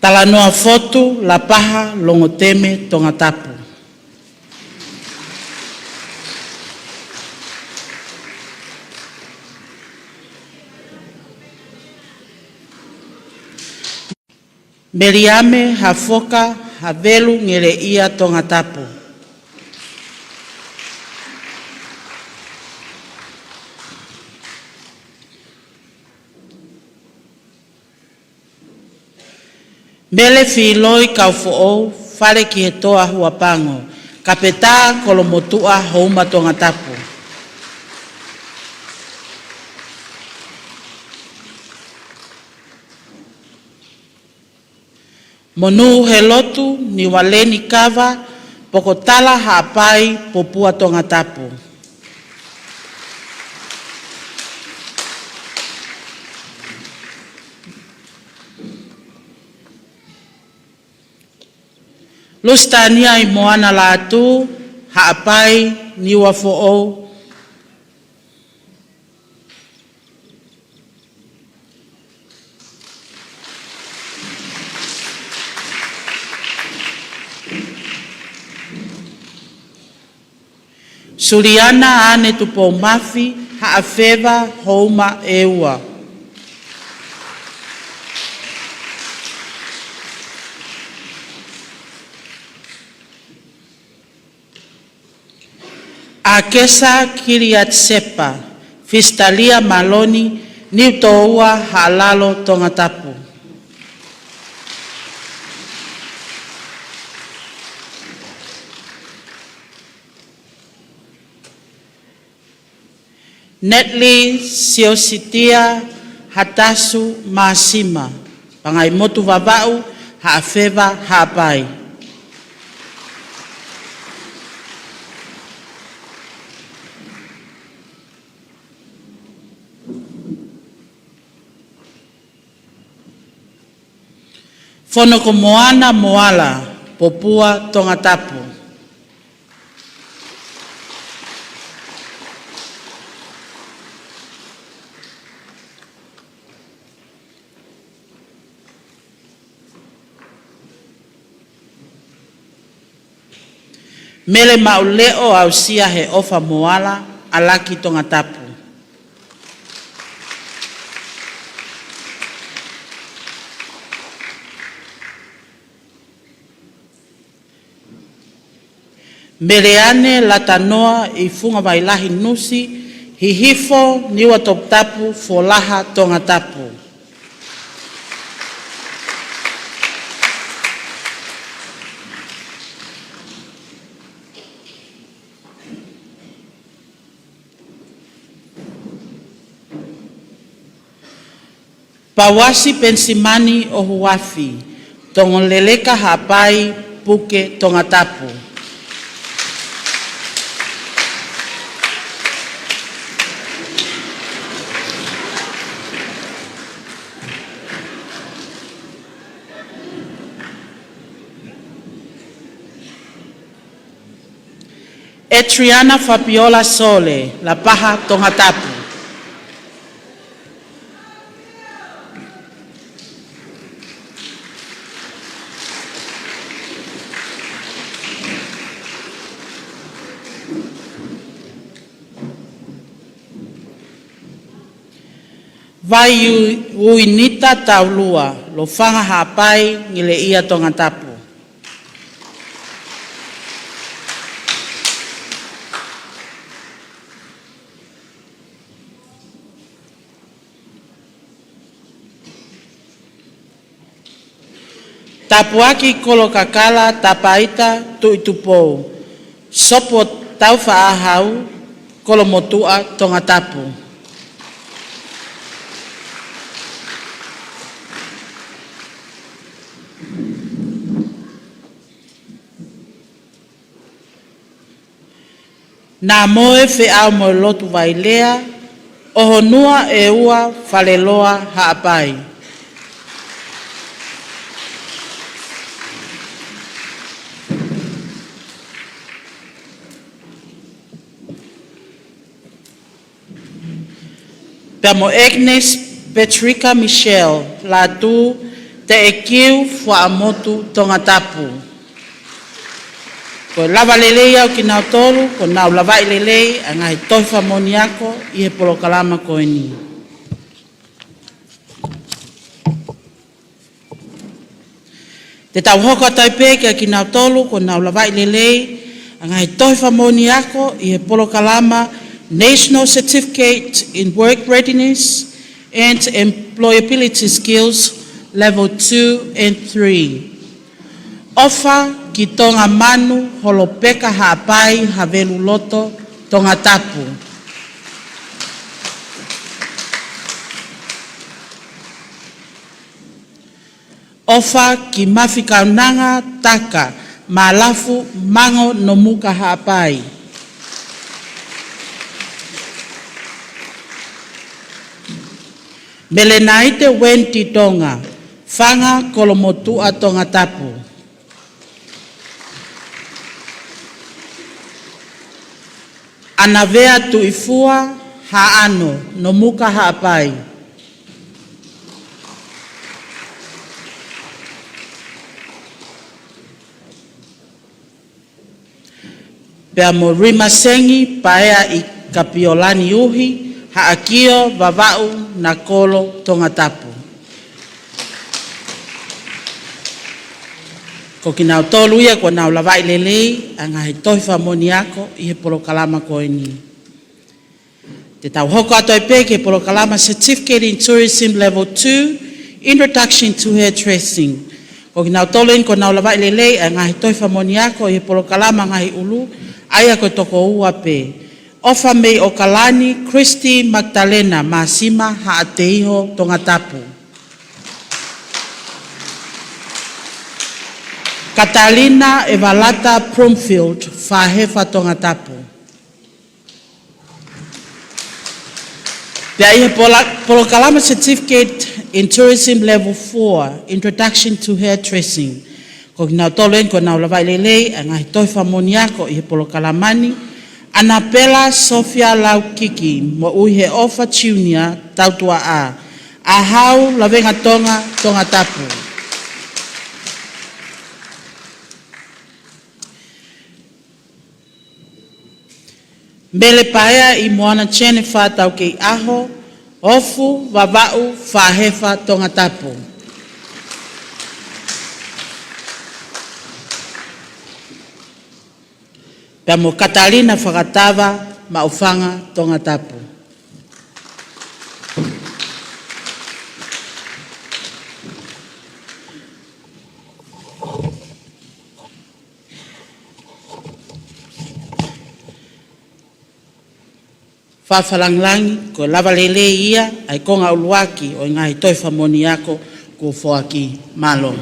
Talanoa fotu la paha longoteme Tongatapu. Meriame hafoka havelu ngere ia Tongatapu. Mele filoi Apifo'ou fale ki he toa huapango. Kapeta kolomotua houma Tongatapu. Monu he lotu ni waleni kava pokotala hapai popua Tongatapu. Lustania I moana Latu hapai ni Apifo'ou. Suliana ane tupo mafi haafeva houma eua. Akesa Kiriat Sepa, Fistalia Maloni, Niutoua halalo Tongatapu. Netli Siositia Hatasu Masima, pangai motu vavau haafeva hapai. Fonoko moana moala, popua Tongatapu. Mele mauleo au sia he ofa moala, alaki Tongatapu. Meleane latanoa I funga vailahi nusi, hihifo niwa Tongatapu folaha Tongatapu. Pawasi pensimani o huafi, tongoleleka hapai puke Tongatapu. Etriana Fabiola Sole, La Paja Tongatapu. pai uinita taulua, lo whanga hapai ngile ia Tongatapu. Tapuaki kolo kakala tapaita tuitupou. Sopo tau whaahau kolo motua Tongatapu. Nā moe whiau mo lotu wailea, ohonua e ua whaleloa haapai. Pea mo Agnes Petrica Michelle, Latu, te e kiu whaamotu Tongatapu. Ko lava lelei au ki nau tolu, ko nau lava i lelei, a ngai toifa moni ako, i he polokalama ko e ni. Te tau hoko taipe ki nau tolu, ko nau lava i lelei, a ngai toifa moni ako, i he polokalama National Certificate in Work Readiness and Employability Skills Level 2 and 3. Ofa ki tonga manu holopeka hapai havelu loto Tongatapu. Ofa ki mafikaunanga taka malafu mango nomuka hapai. Melenaite wenti Tonga, whanga kolomotua Tongatapu. Anavea tuifua haano nomuka haapai. Pea mo rima sengi paea i kapiolani uhi haakio vavau na kolo Tongatapu. Ko ki nau tolu ia ko nau lawai lelei, a ngahi toifa moni ako i he polokalama ko e ni. Te tau hoko atoi pe ke polokalama Certificate in Tourism Level 2, Introduction to Hairdressing. Ko ki nau tolu in ko nau lawai lelei, a ngahi toifa moni ako i he polokalama ngahi ulu, aia ko toko ua pe. Ofa mei o kalani Christy Magdalena Masima haateiho Tongatapu. Catalina Evalata Promfield, Fahefa Tongatapu. Pea ihe polokalama Certificate in Tourism Level 4, Introduction to Hairdressing. Ko ki nau toloen ko nau lawai lelei, a ngahi toifa moni ako i he polokalamani. Anapela Sofia Laukiki, mo uihe ofa chiunia tautua a. Ahau lawenga tonga Tongatapu. Mele paea i moana chene whātau kei aho, ofu, wawau, whahefa Tongatapu. Pea mo Catalina whakatawa maufanga Tongatapu. Whawhalanglangi ko lava lele ia ai konga uluaki o ngai toifa moni ako ko foaki malo.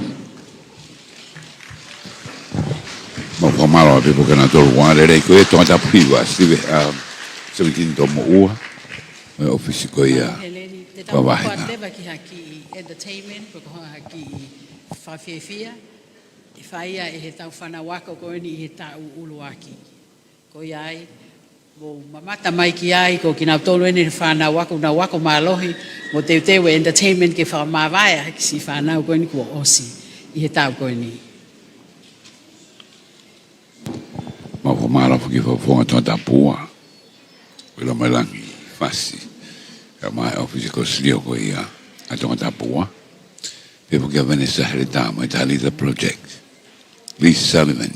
Moko malo pe porque na tolu wa le ko e Tongatapu iwa sive se vitin to mo ua o fisiko ia. Te tau kua tewa ki haki entertainment, ko haki whawhiawhia, e whaia e he tau whanawaka ko ni he tau uluaki. Ko iai, mo mamata mai ki ai, ko ki nau tolu ene whanawaka, na wako mālohi, mo te tewe entertainment ke whamawaya, ki si whanau ko ni kua osi, i he tau ko ni. Moko malo ki fonga Tongatapu. Pela malangi fasi. my office ko slio ko ia a Tongatapu. People give Vanessa Heredama, Italy the project. Lisa Sullivan,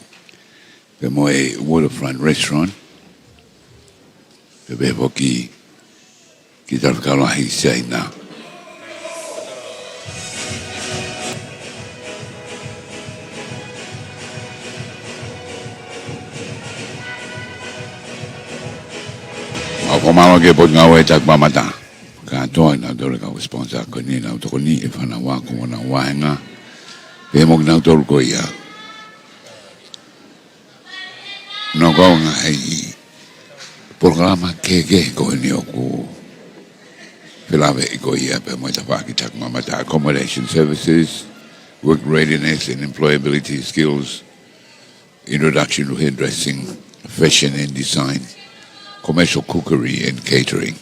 the Moimoi waterfront restaurant. The people ki tarkalahi say now. Ako malo ke pot ngawe tak pamata. Kanto na dole ka sponsor ko ni na to ni e fana wa ko na wa nga. Pe mo na to ko ya. No go nga ai programa ke ko ni ko. Filave ko ya pe mo ta pa ki tak mamata accommodation services, work readiness and employability skills, introduction to hairdressing, fashion and design, commercial cookery and catering.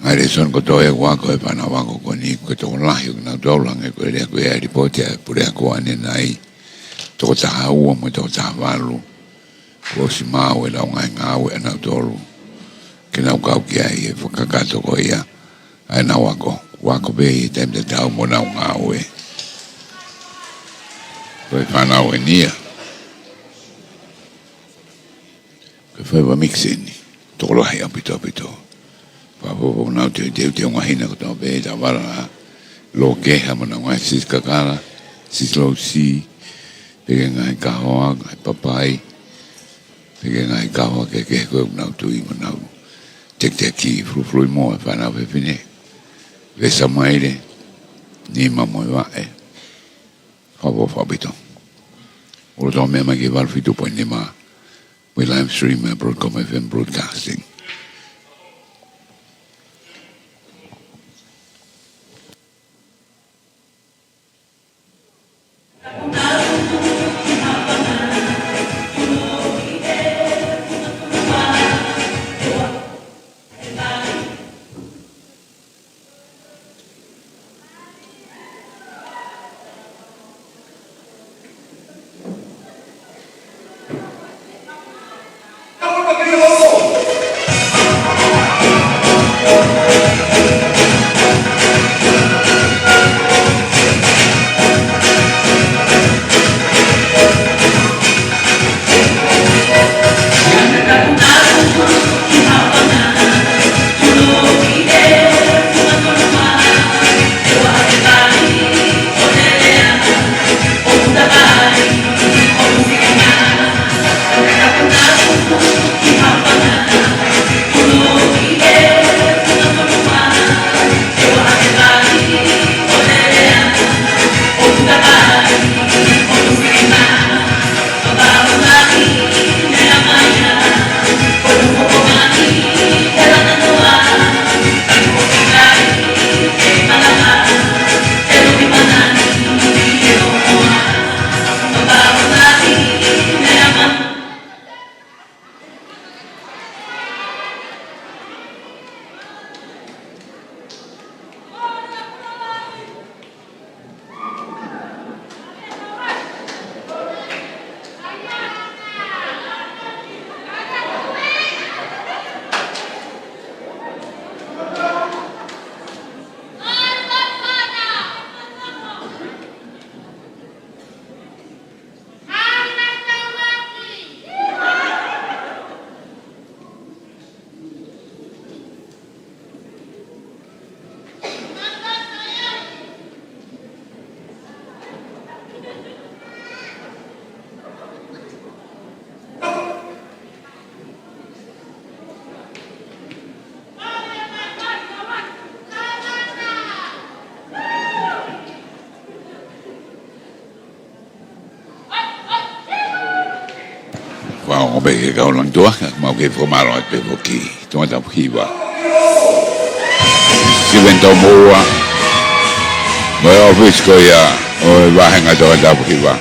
Ai son ko to e wa ko e pana wa ko ni ko to la yu na do la nge ko le ko e report e pure ko ane nai to ta ha wo mo to ta valu ko si ma we la nga we na do ke na ka ki ai e fo ka ka to ko ia ai na wa ko be tem de ta mo na nga we ko e pana we nia ko fa va mixini to lo hai apito Papo na te una hina ko be da vara lo ke ha mo na wa sis kakala sis lo si pe nga ka ho papai pe nga ka ho ke ko na tu I mo na tek ki flu mo fa na pe fine ve sa maile ni ma mo va e papo fabito o do me ma ke val fitu po ni ma we live stream Broadcom FM broadcasting. Wow, be ke ka lang tua, mau ke formalo pe ki, Tongatapu hiwa. Si vento moa. Mo office ko ya, o va hanga Tongatapu hiwa.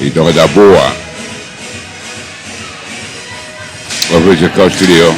I Tongatapu. Office ko studio.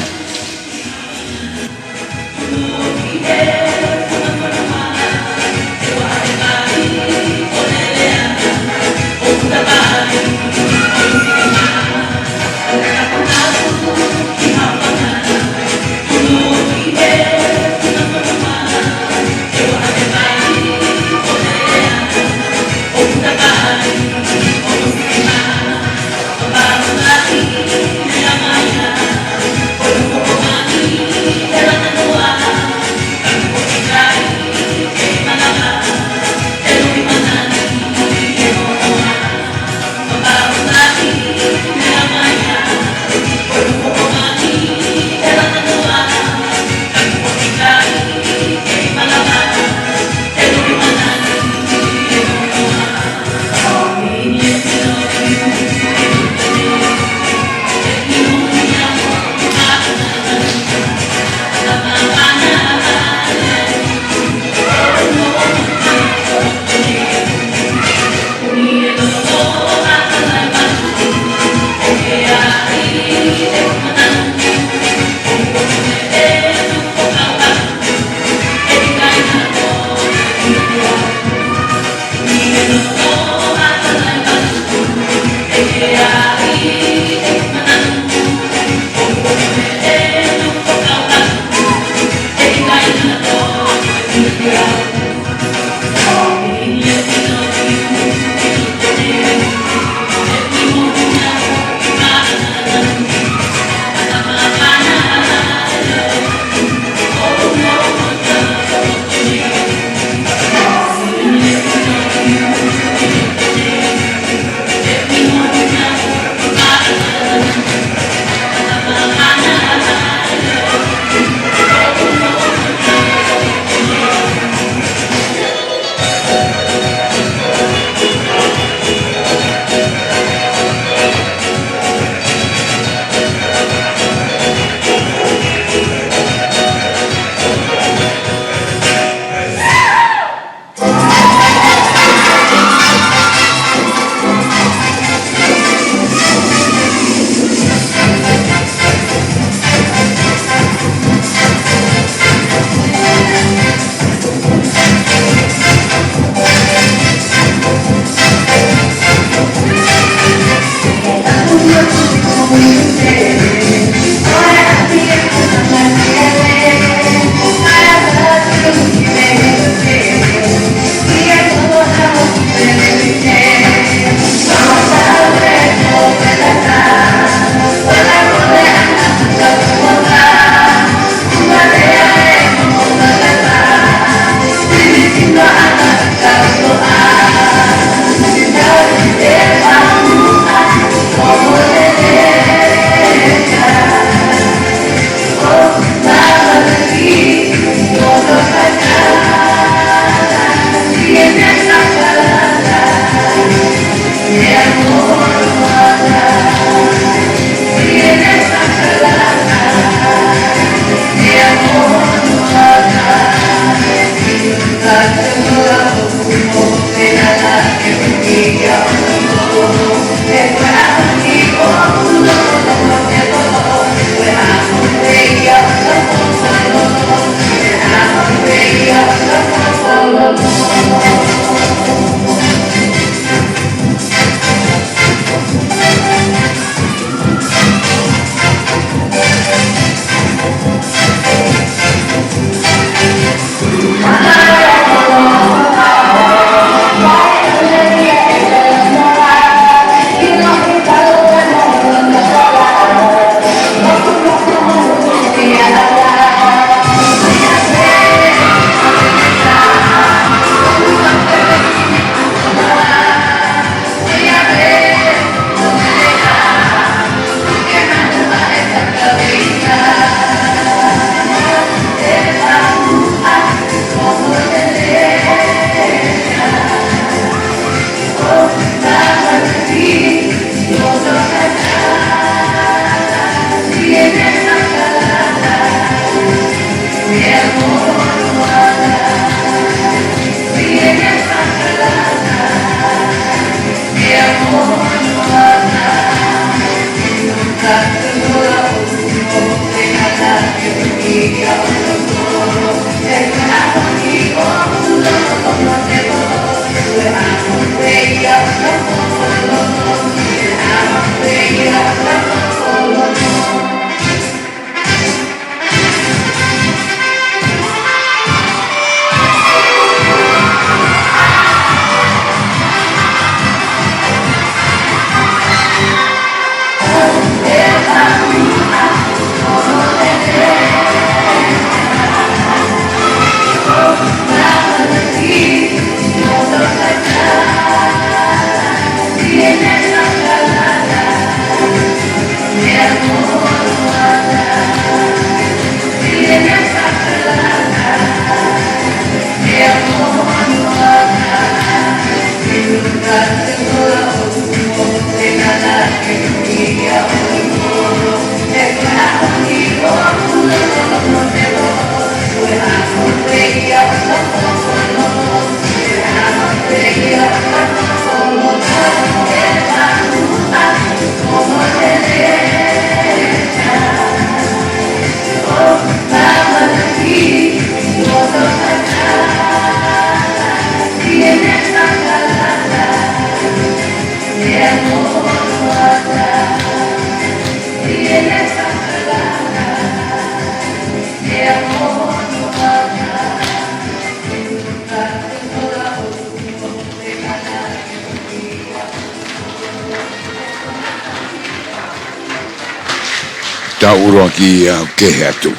Ta uro ki ke atu.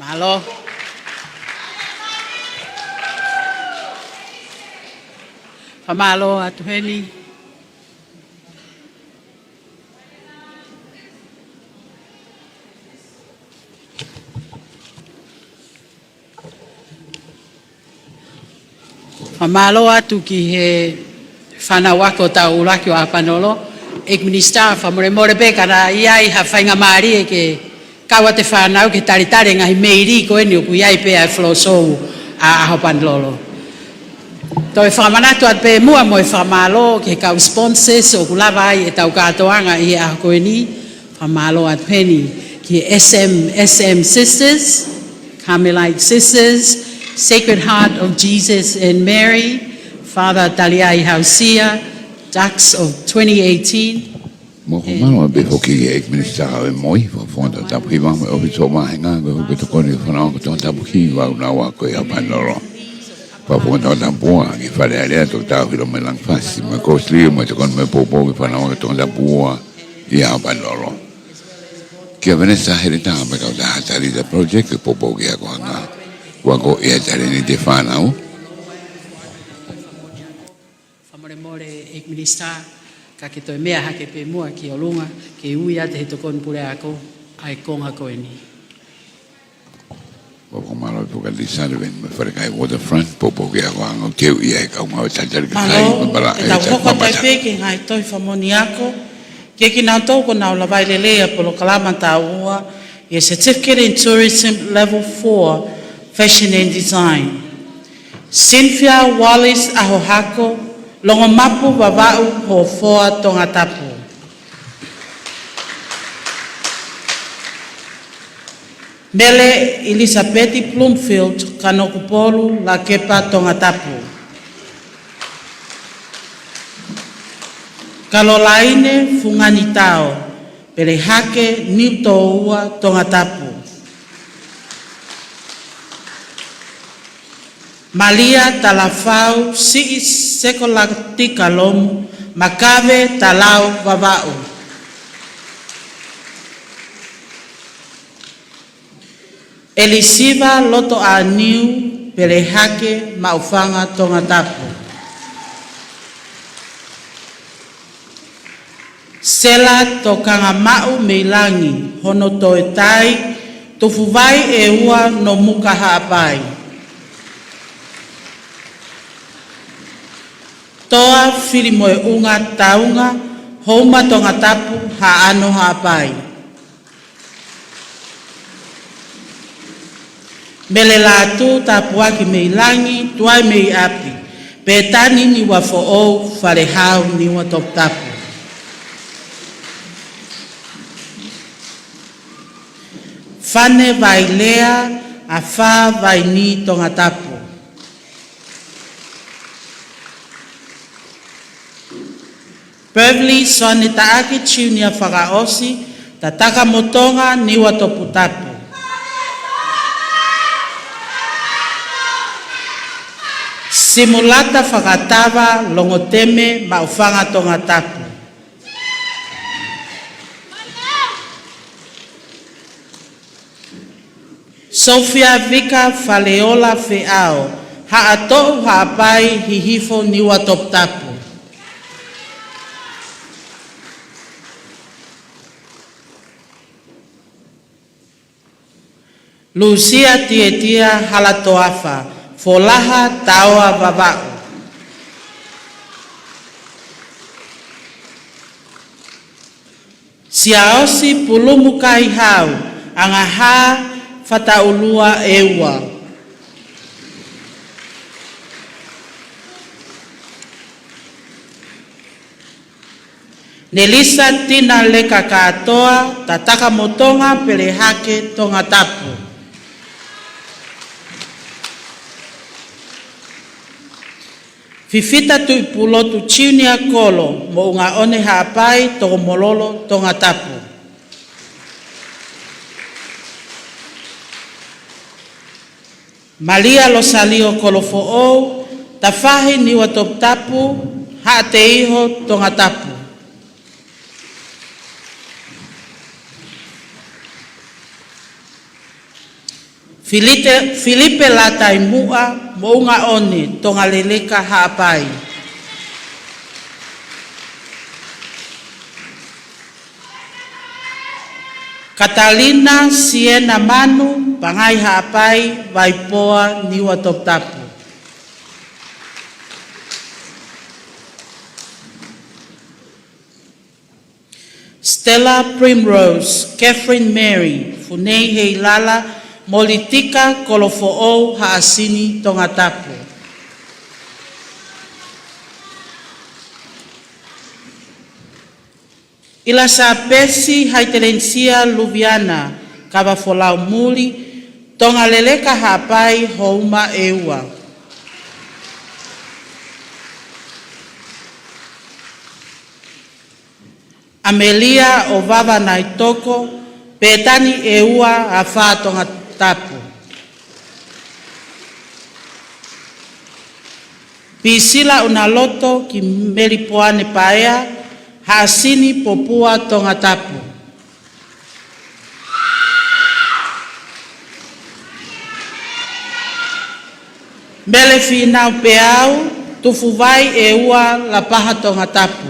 Malo. Pamalo atu heni. Pamalo atu ki he whana wako ta uraki o Ahopanilolo, ek minister whamore pe kana iai ha whainga maari e ke kawa te whanau ke taritare ngahi meiri ko eni o ku iai pe ai flosou a Ahopanilolo. Toi whamanatu at pe mua mo e whamalo ke kau sponsors o kulawa ai e tau katoanga i a ko eni whamalo at peni ki SM Sisters, Carmelite Sisters, Sacred Heart of Jesus and Mary, Father Taliai Hausia, Ducks of 2018. Mo ko mano be hoki ek minister e moi fo fonda ta priva me o so ma nga go to ko ni fo na ko ta buki wa na wa ko ya Ahopanilolo. Pa fonda ta bua ki fa le to ta filo me lang fasi me ko sli mo to kon me popo ki fa na ko ta bua ya Ahopanilolo. Ki Vanessa herita me ka da ta ri da project popo ki ko nga wa ko e ta ni te fa na o. Ek minister ka ke toi mea hake pe mua ki o lunga ke ui ate he tokon pure ako ai konga ko eni. Popo malo po ka disare ven me fare kai waterfront popo ke ako ang ke ui ai ka ma ta tar ka kai me bala e tau hoko tai pe ki ngai toi whamoni ako ke ki nau tau ko nau lawai lelea polo kalama ta ua i certificate in tourism level 4 fashion and design. Cynthia Wallace Ahohako longo mapu wawau ho foa Tongatapu. Mele Elizabeth Plumfield kanokupolu la kepa Tongatapu. Kalolaine funganitao pele hake niutoua Tongatapu. Malia talafau si sekolatika lomu makave talau vavau. Elisiva loto aniu pelehake maufanga Tongatapu. Sela tokanga mau meilangi hono toetai tofuvai e ua no muka haapai. Toa filimoe unga taunga homa Tongatapu haano haapai. Mele Latu tapuaki meilangi tuai mei api. Petani ni wafo'ou farehau ni watoptapu. Fane vailea afa vaini Tongatapu. Beverly Sonitaaki Junior Whakaosi, Tataka Motonga Niwa Toputapu. Simulata Whakatawa Longoteme Maufanga Tongatapu. Sofia Vika Faleola Feao, Haatou Haapai Hihifo Niwa Toputapu. Lucia Tietia Halatoafa, Folaha Tawa Vavau. Siaosi Pulumukai Hau, Angaha whataulua eua. Nelisa tina leka katoa, tataka motonga pele hake Tongatapu. Fifita tu ipulo tu chiunia kolo, mo unga one haapai toko mololo Tongatapu. Malia lo salio kolofo'ou, tafahi niwa Tongatapu, haate iho Tongatapu. Filipe latai mua mo unga one tonga leleka haapai. Catalina Siena Manu pangai haapai vaipoa niwa Tongatapu. Stella Primrose, Catherine Mary, funei hei lala Molitika kolofo'ou haasini Tongatapu. Ila sa pesi haitelensia Luviana kava folau muli tonga leleka hapai houma eua. Amelia ovava naitoko petani eua afa Tongatapu. Pisila unaloto ki melipoane paea haasini popua Tongatapu. Mele finau peau tufuvai eua la paha Tongatapu.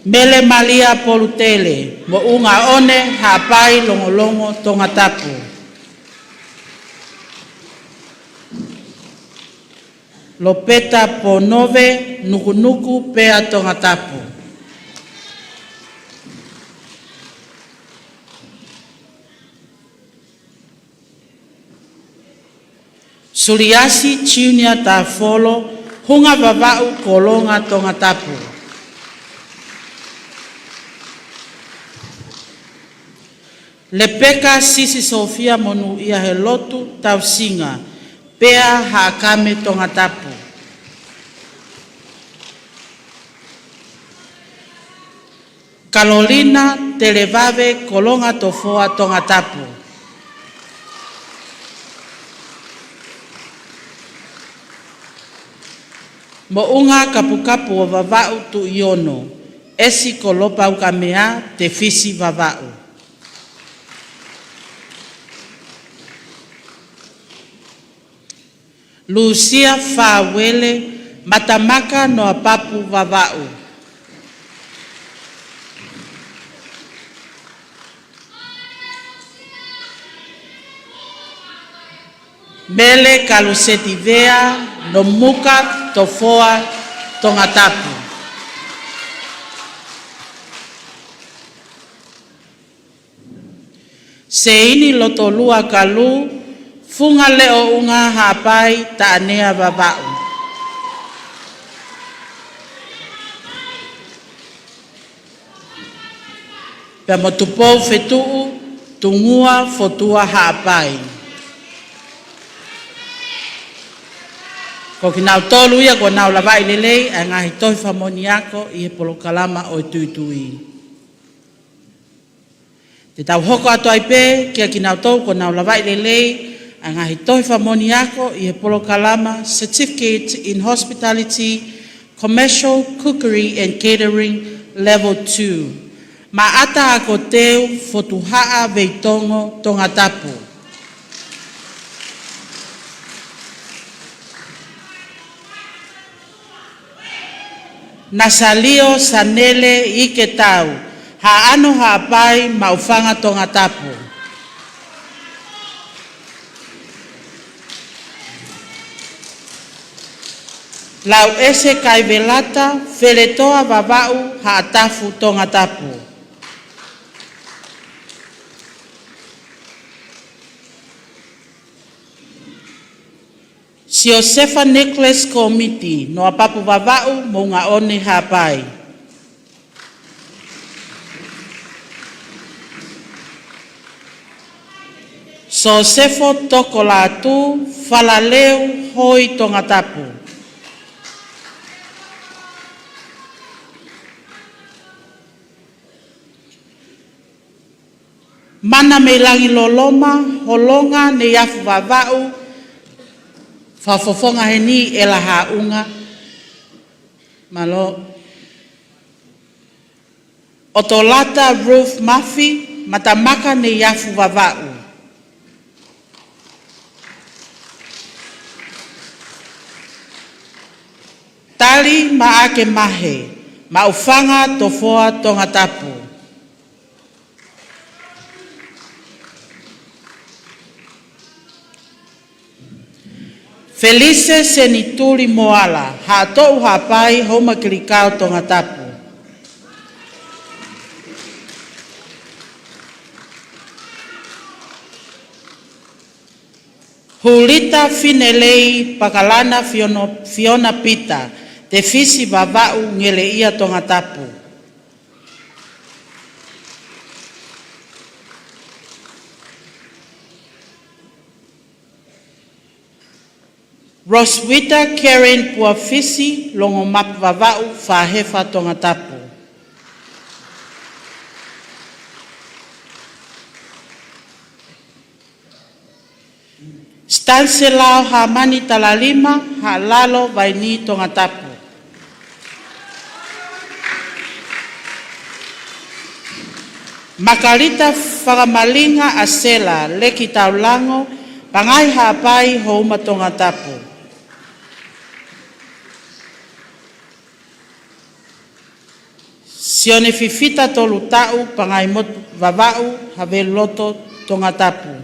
Mele Malia Polutele, mo unga one hapai longolongo Tongatapu. Lopeta Ponove nukunuku pea Tongatapu. Suliasi Chiunia Tafolo, hunga vavau kolonga Tongatapu. Lepeka Sisi Sofia monu ia he lotu tausinga, pea haakame Tongatapu. Carolina Televave kolonga tofoa Tongatapu. Mounga kapukapu o vavau tu iono, esi kolopa ukamea te fisi vavau. Lucia Fawele matamaka no apapu vavau. Mele Kalusetivea no muka tofoa Tongatapu. Seini lotolua kalu funga leo unga hapai taanea vavau. Pea motupou fetuu tungua fotua hapai. Ko kinau tolu ia ko nau lavai lelei a ngahi toi famoniako i he polokalama o tuitui. Te tau hoko ato ai pe kia kinau tolu ko nau lavai lelei a ngahi toi famoniako i he polokalama Certificate in Hospitality, Commercial, Cookery and Catering Level 2. Ma ata ako teu fotuhaa veitongo Tongatapu. Nasalio sanele ike tau, haano haapai maufanga Tongatapu. Lau ese kai velata, feletoa vavau haatafu Tongatapu. Si Josefa Nicholas Committee, no apapu vavau mo ngā one hapai. So sefo toko Latu, falaleu hoi Tongatapu. Mana me langi loloma, holonga ne yafu vavau, fafofonga heni e la haunga. Malo. Otolata Ruth Murphy, matamaka ne yafu vavau. Tali maake mahe, maufanga tofoa Tongatapu. Felice senituri moala, hatou hapai homa kilikao Tongatapu. Hulita finelei pakalana Fiona Pita, te fisi vavau ngele ia Tongatapu. Roswita Karen Puafisi, longo map vavau fahefa Tongatapu. Stanselao Hamani Talalima, halalo vaini Tongatapu. Makalita Fagamalinga Asela, leki taulango, pangai hapai houma Tongatapu. Sione fifita tolu tau, pangai mot vavau, have loto Tongatapu.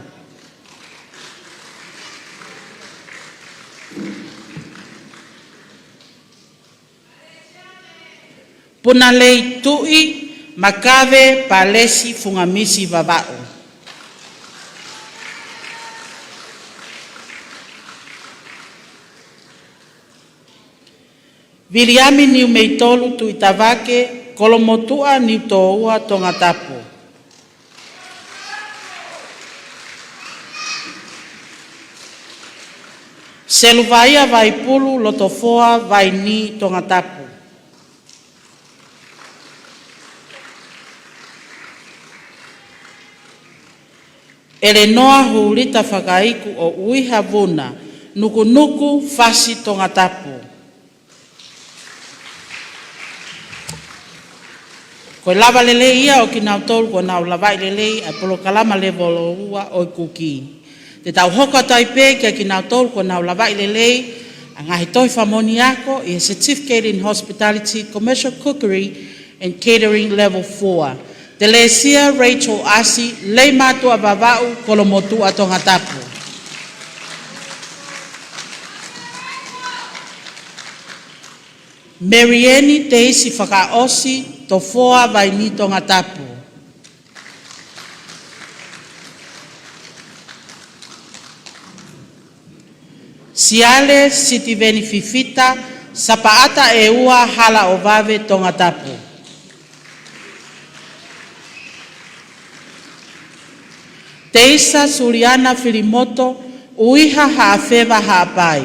Punalei tui, makave palesi fungamisi vavau. Viliami niu meitolu tu itavake, kolomotua niu toua Tongatapu. Seluvaia vaipulu lotofoa vaini Tongatapu. Elenoa hulita whakaiku o uiha vuna, nuku fasi Tongatapu. Koe lava lele ia o ki nau tolu ko nau lawai lele a polo kalama level o ua o Cookery. Te tau hoka taipe kia ki nau tolu ko nau lawai lele a ngahi toi whamoni ako i a certificate in hospitality, commercial cookery and catering level 4. Te lesia Rachel Asi, lei matua vavau kolomotua Tongatapu. Marieni te isi whakaosi, tofoa vaini Tongatapu. Siale sitiveni fifita, sapaata e ua hala o vave Tongatapu. Teisa Suriana Filimoto, uiha haafeva haapai.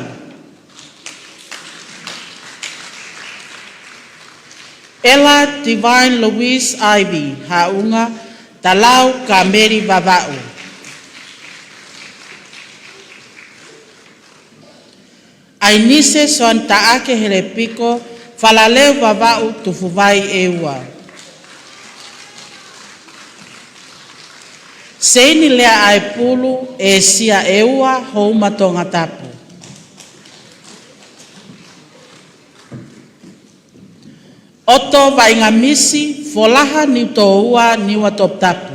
Ella Divine Louise Ivy, haunga, talau kameri vavau. Ainise soantaake helepiko, falaleu vavau tufuvai eua. Seini lea aepulu e sia eua houma Tongatapu. Oto vaingamisi folaha ni toua ni watoptapu.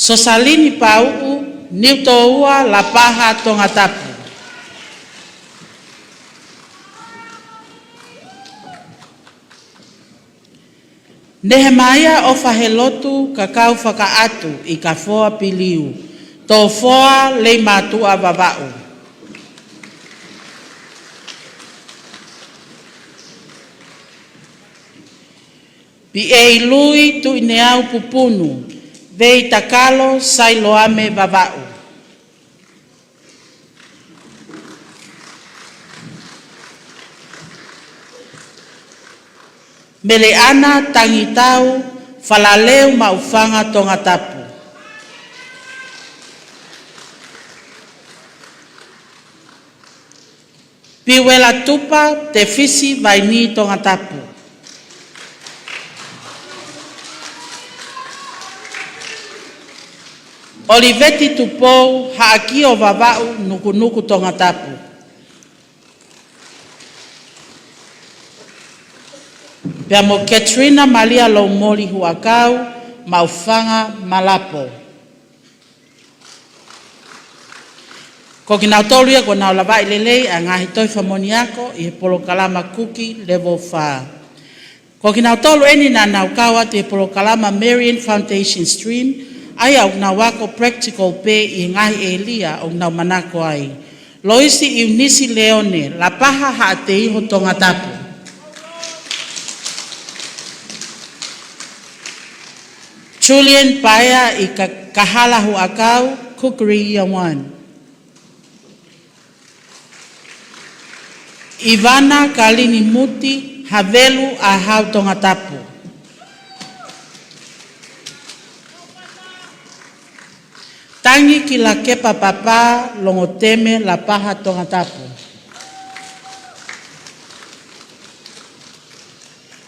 Sosalini Pau'u, Niutoua, Lapaha, Tongatapu. Nehemia o whahelotu kakau whakaatu I ka foa piliu, tō foa lei mātua wawau. Pi e lui tu ineau pupunu, vei takalo sai loame wawau. Mele ana tangitau falaleu maufanga Tongatapu. Piwela tupa te fisi vaini Tongatapu. Oliveti tupou haaki o vavau nuku Tongatapu. Pea mo Katrina Malia Lomoli huakau maufanga malapo. Ko ki nau tolu ko nau lava I lelei a ngahi toi whamoniako I he polo kalama Cookery level 5. Ko ki nau tolu eni na nau kawa te polo kalama Marian Foundation Stream ai au nau wako practical pe I ngahi Elia o nau manako ai. Loisi Eunice Leone la paha ha te iho Tongatapu. Julian Paya I kahala huakau Cookery Year 1. Ivana Kalini Muti Havelu Ahau Tongatapu. Tangi ki la kepa papa longoteme la paha Tongatapu.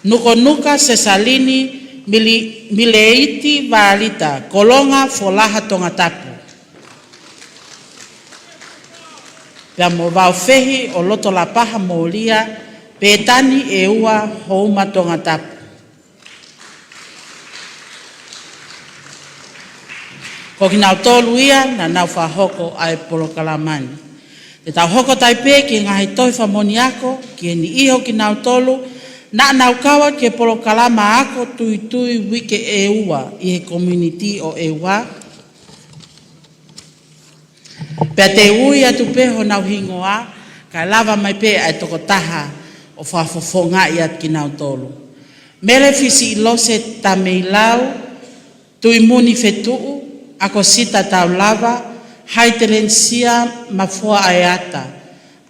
Nuka Sesalini Mileiti Valita Kolonga Folaha Tongatapu. Pea mo vau fehi o loto la paha molia petani e ua houma Tongatapu. Ko ki nau tolu ia na nau whahoko ai polo kalamani. E tau hoko taipe ki ngahi toi whamoniako ki ni iho ki nau tolu na nau kawa ke polo kalama ako tui wike e ua I he community o e ua. Pea te ui atu peho nau hingoa, ka lava mai pe ai toko taha o whafofonga I at ki nau tolu. Mere fisi ilose ta meilau, tui muni fetuu, ako sita tau lava, haitelensia mafua ayata,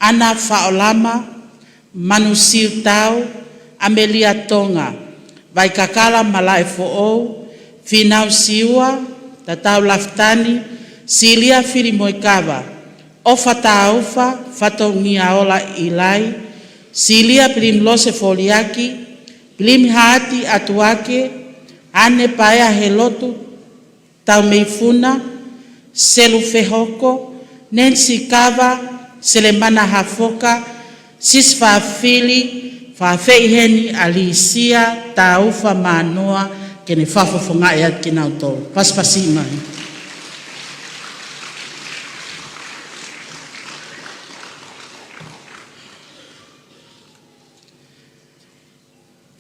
ana faolama, manusiu tau, Amelia Tonga, vai kakala malai Apifo'ou, finau siua, tatau laftani, silia fili moikava, ofa taufa, fatongia ola ilai, silia plim lose foliaki, plim hati atuake, ane paya helotu, tau meifuna, selu fehoko, nensi kava, selemana hafoka, sisfa fili, Whawhei heni alisia taufa manoa kene whafofonga ea ki nau tolu. Paspasi mai.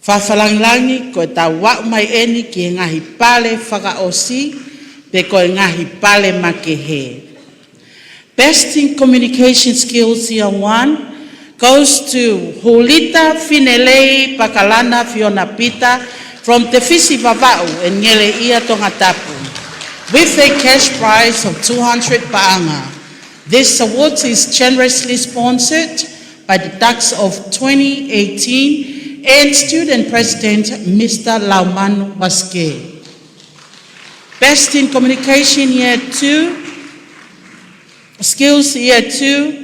Whawhalangilangi ko e tau wau mai eni ki e ngahi pale whakaosi pe ko e ngahi pale makehe. Best in Communication Skills Year 1 goes to Hulita Finelei Pakalana Fiona Pita from Te Fisi Vava'u and Ngele Ia Tongatapu with a cash prize of 200 paanga. This award is generously sponsored by the tax of 2018 and student president Mr. Laumanu Baske. Best in Communication Year 2, Skills Year 2,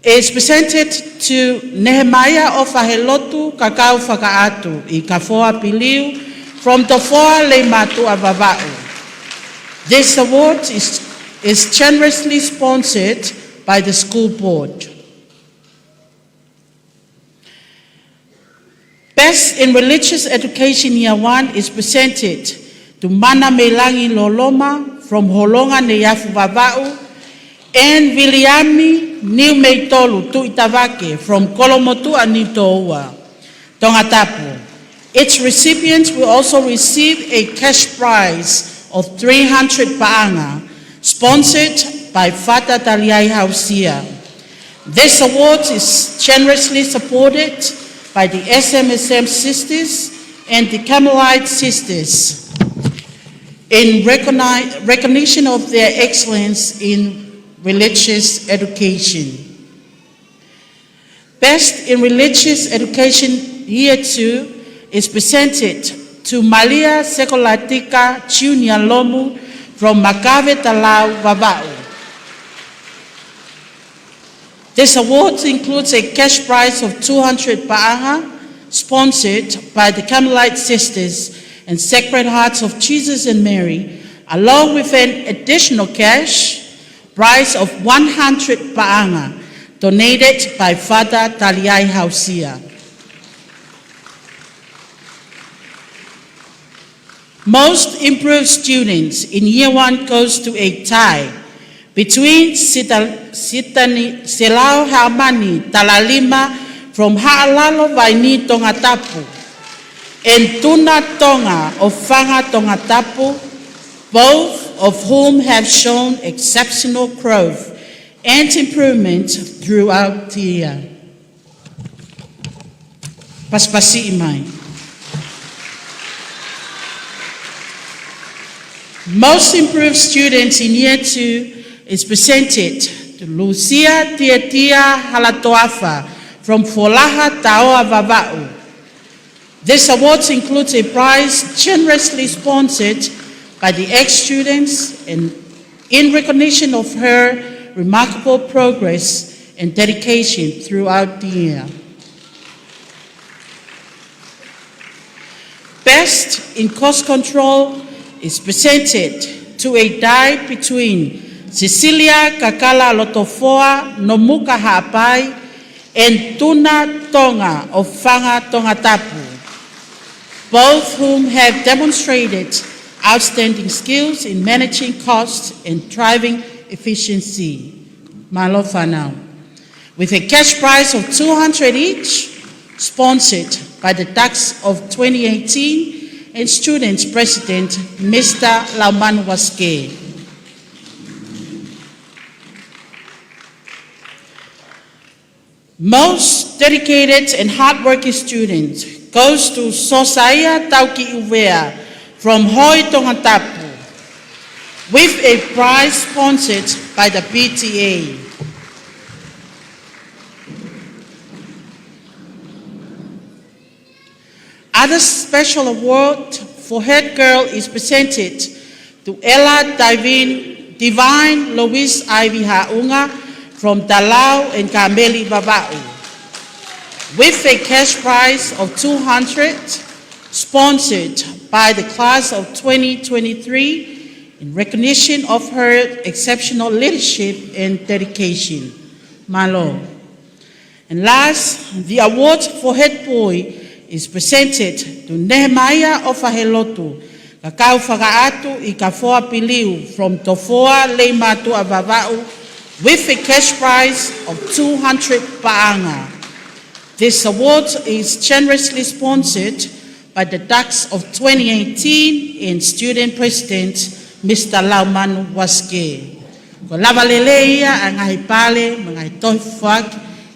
is presented to Nehemia o Whahelotu Kakau Whakaatu I Kafoa Piliu from Tofoa Le Matua Vava'u. This award is generously sponsored by the school board. Best in Religious Education Year 1 is presented to Mana Melangi Loloma from Holonga Neyafu Vava'u, and Viliami Niumeitolu Tuitavake from Kolomotu Anitoua, Tongatapu. Its recipients will also receive a cash prize of 300 paanga, sponsored by Fata Taliai Hausia. This award is generously supported by the SMSM Sisters and the Carmelite Sisters in recognition of their excellence in religious education. Best in religious education here too is presented to Malia Sekolatika Junior Lomu from Makave Talau Vava'u. This award includes a cash prize of 200 paanga, sponsored by the Carmelite Sisters and Sacred Hearts of Jesus and Mary, along with an additional cash prize of 100 paanga, donated by Father Taliai Hausia. Most improved students in year 1 goes to a tie between Selau Hamani Talalima from Ha'alalo Vaini Tongatapu and Tuna Tonga of Whanga Tongatapu, both of whom have shown exceptional growth and improvement throughout the year. Paspasi imai. Most improved students in year 2 is presented to Lucia Tiatia Halatoafa from Folaha Taoa Vava'u. This award includes a prize generously sponsored by the ex-students and in recognition of her remarkable progress and dedication throughout the year. Best in cost control is presented to a tie between Cecilia Kakala Lotofoa Nomuka Ha'apai and Tuna Tonga of Whanga Tongatapu, both whom have demonstrated outstanding skills in managing costs and driving efficiency. Malo Whanau. With a cash prize of 200 each, sponsored by the tax of 2018 and Students President Mr. Lauman Waske. Most dedicated and hardworking students goes to Sosaya Tauki Uwea from Hoi Tongatapu with a prize sponsored by the PTA. Other special award for head girl is presented to Ella Divine Lois Ivy Haunga from Talau and Kameli Vava'u, with a cash prize of 200, sponsored by the class of 2023 in recognition of her exceptional leadership and dedication. Malo. And last, the award for head boy is presented to Nehemiah of Ahelotu, Kakau Whakaatu I Kafoa Piliu from Tofoa Leimatu Avava'u, with a cash prize of 200 paanga. This award is generously sponsored by the tax of 2018 and Student President Mr. Lauman Waske. Ko lava leleia ang ahipale mga itoy fuak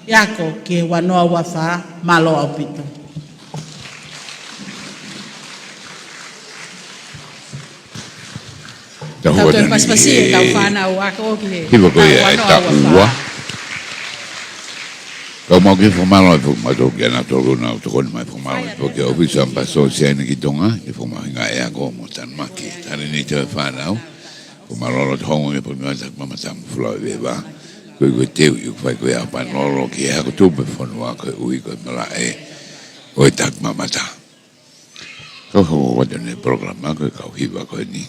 yako ke wanoa wafa malo aupito. Tau paspasi tau whanau ako ki. Hiwa ko ia ta ua. Kau mau ki formalo fu mato ki na tolu na to kon mai formalo porque o visa paso siana ki Tonga ki formalo nga ia ko mo tan maki. Tani ni te whanau. Formalo lo hongo e por masa mama sam flo veva. Ko ko te u fai ko ia Ahopanilolo ki ha ko tu pe fonwa ko ui ko mala e. O tak mama ta. Ko ho wa ne programa ko ka hiwa ko ni.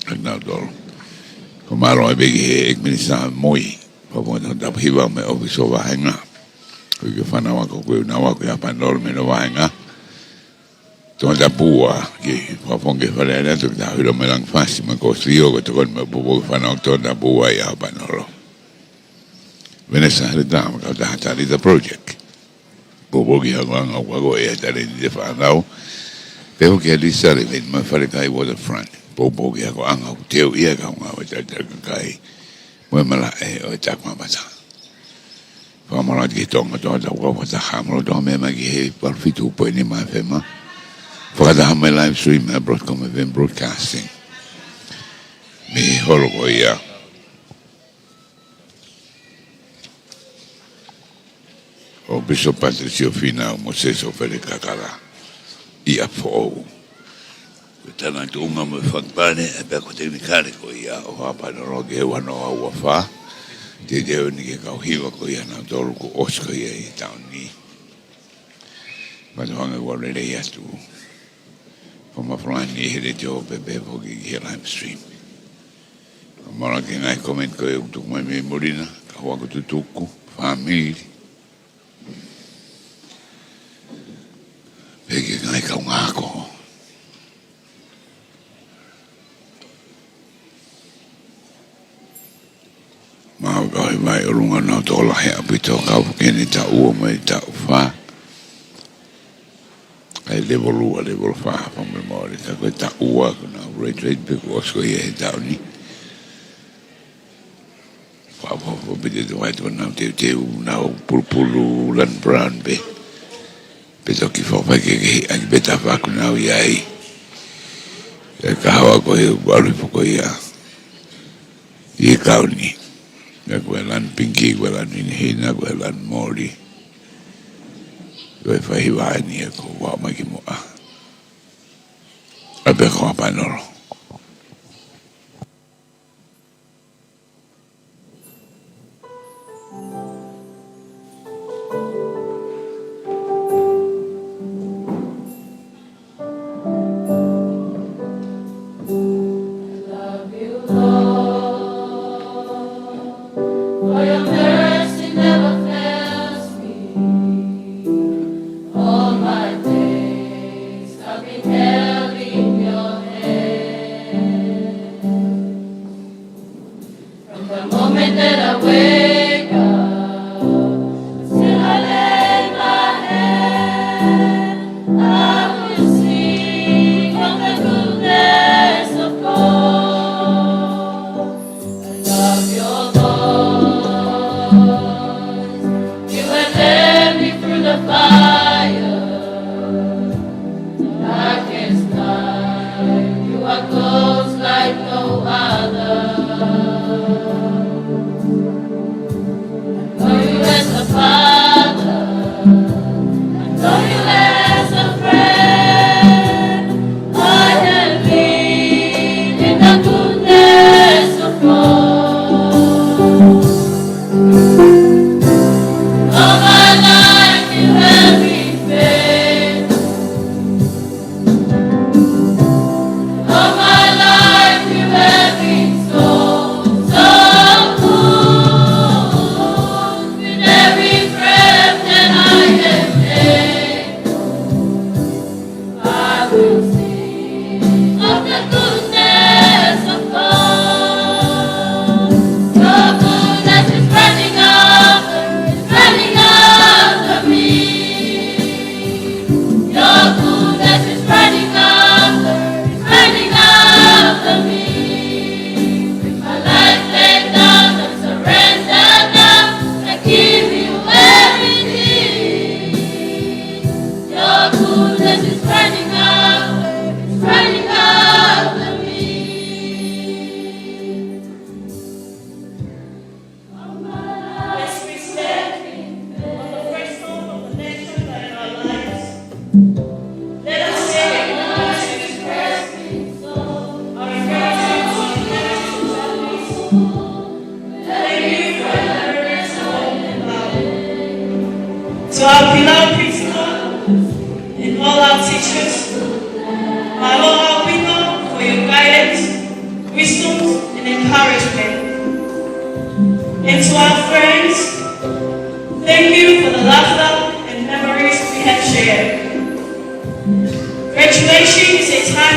Agna dolo. Komaro e begi ek minisa moi. Papo ta hiwa me ofiso wahenga. Ko ke fana wa ko na wa ko Ahopanilolo me no wahenga. Tongatapu ki paponge fale na tu ta hilo melang fasi mako sio ko to me bobo fana Tongatapu ya Ahopanilolo. Venesa rita ma ka ta the project. Bobo ki hanga ko ya ta ni de fana. Pero que ali sale ven ma fale kai waterfront. Bobo ki ko anga teu ia ka nga ta kai. Mo mala o ta kwa bata. Famala ki Tonga ta ko ta hamlo do me ma ki par fitu po ni ma fema. For the Hammer live stream at Broadcom event broadcasting. Me holo ya. O Bishop Patricio Fina o Moses o Fele Kakala. Apifo'ou. Tana tunga mo fakpane e pe ko teknikale ko ya o Ahopanilolo ke wano wa fa. Te deo ni ke kauhiwa ko ya na tolu ko osko ya I tauni. Matuanga wa rele ya tu. From flying here the job before here live stream. Mara que ngai comment ko eu tu mai me morina, ka wa ko tuku, family. Pege ngai ka ngako. Ma vai runga na to la he apito ka ke ni ta u mai ta fa. Ai level 5 from memory ka ko ta ua na rate because ko ye down ni pa be de vai to na te na purpulu lan brown be to ki fo pa ke ai beta fa ku na ya ai ka hawa ko ye balu ko ya ye ka ni na ko lan pinki ko lan ni na ko lan mori Doi fai wani e ko wa mai mo a. Abe ko Ahopanilolo.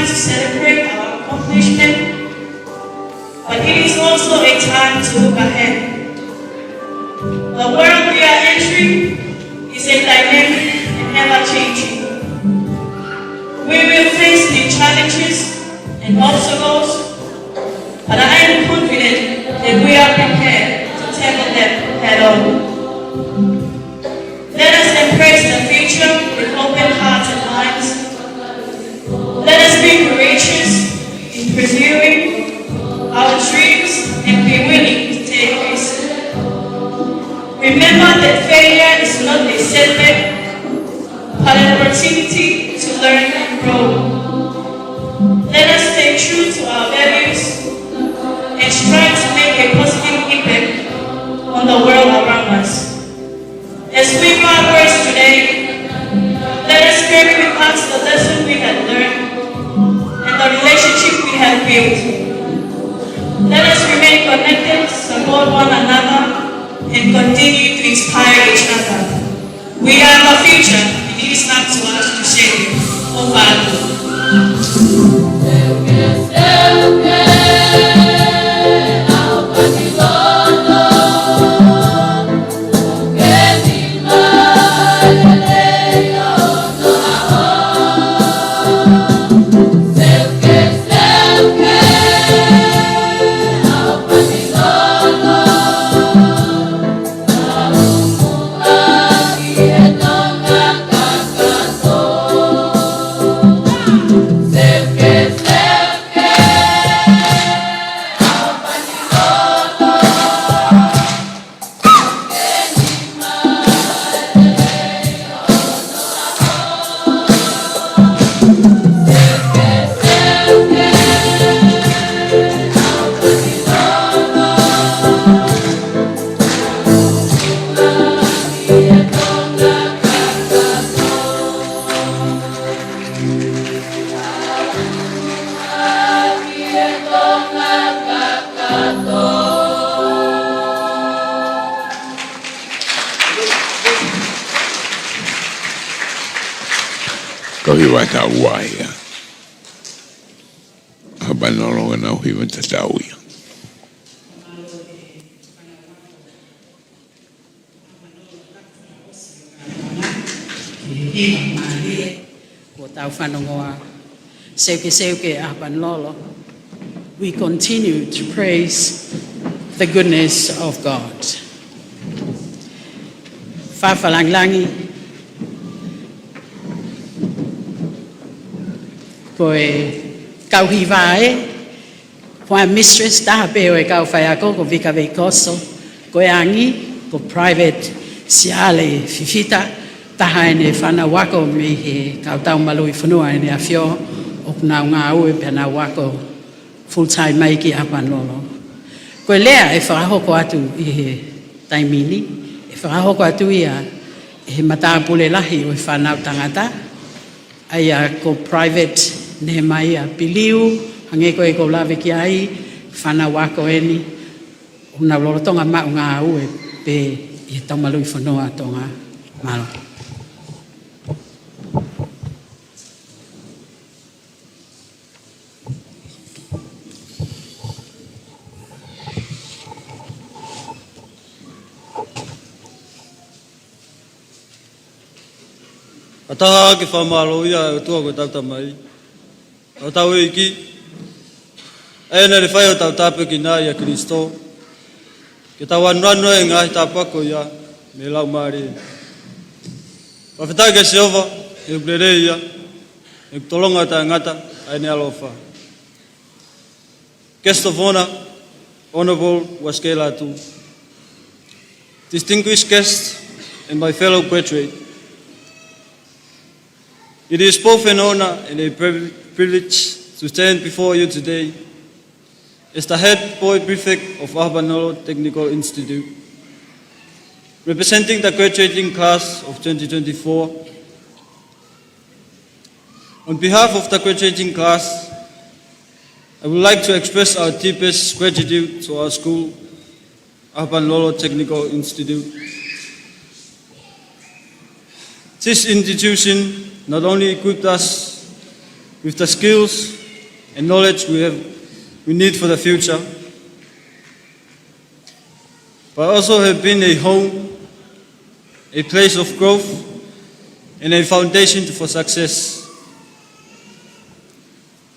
to celebrate our accomplishment, but it is also a time to look ahead. The world we are entering is a dynamic and ever-changing. We will face new challenges and obstacles, but I am confident that we are prepared to tackle them head-on. Let us embrace the future with open hearts and minds. Let us be courageous in pursuing our dreams and be willing to take risks. Remember that failure is not a setback, but an opportunity to learn and grow. Let us stay true to our values and strive to make a positive impact on the world around us. As we part ways today, let us carry with us the lesson we have learned and the relationship we have built. Let us remain connected, support one another, and continue to inspire each other. We are the future, and it is up to us to shape it. Kahiwa Tauaia. Ahopanilolo na uhiwa tatauia. We continue to praise the goodness of God. Fafalanglangi koe kauhivae koe mistress tahape oe kaufayako ko vika veikoso koe angi ko private siale fifita tahaene fana wako me he kautau malui funua ene afio opna ngā ue pena wako full-time maiki Ahopanilolo. Koe lea e whakahoko atu I he taimini, e whakahoko atu ia e he matāpule lahi o e whanau tangata, aia ko private ne mai a piliu, hange koe ko lawe ki ai, whanau wako eni, una lorotonga mau ngā ue pe I he taumalui whanua tonga malo. Ataha ke whamalo ia e tua koe tauta mai. O tau e iki. Ena le whai o tautapu ki nā ia Kristo. Ke tau anuanu e ngahi tāpako ia me lau maari. Whawhetai ke seova e uplere ia. E kutolonga ta ngata aene alofa. Guest of honor, Honorable Waske Latu. Distinguished guests and my fellow graduates. It is both an honor and a privilege to stand before you today as the head boy prefect of Ahopanilolo Technical Institute, representing the graduating class of 2024. On behalf of the graduating class, I would like to express our deepest gratitude to our school, Ahopanilolo Technical Institute. This institution not only equipped us with the skills and knowledge we need for the future, but also have been a home, a place of growth, and a foundation for success.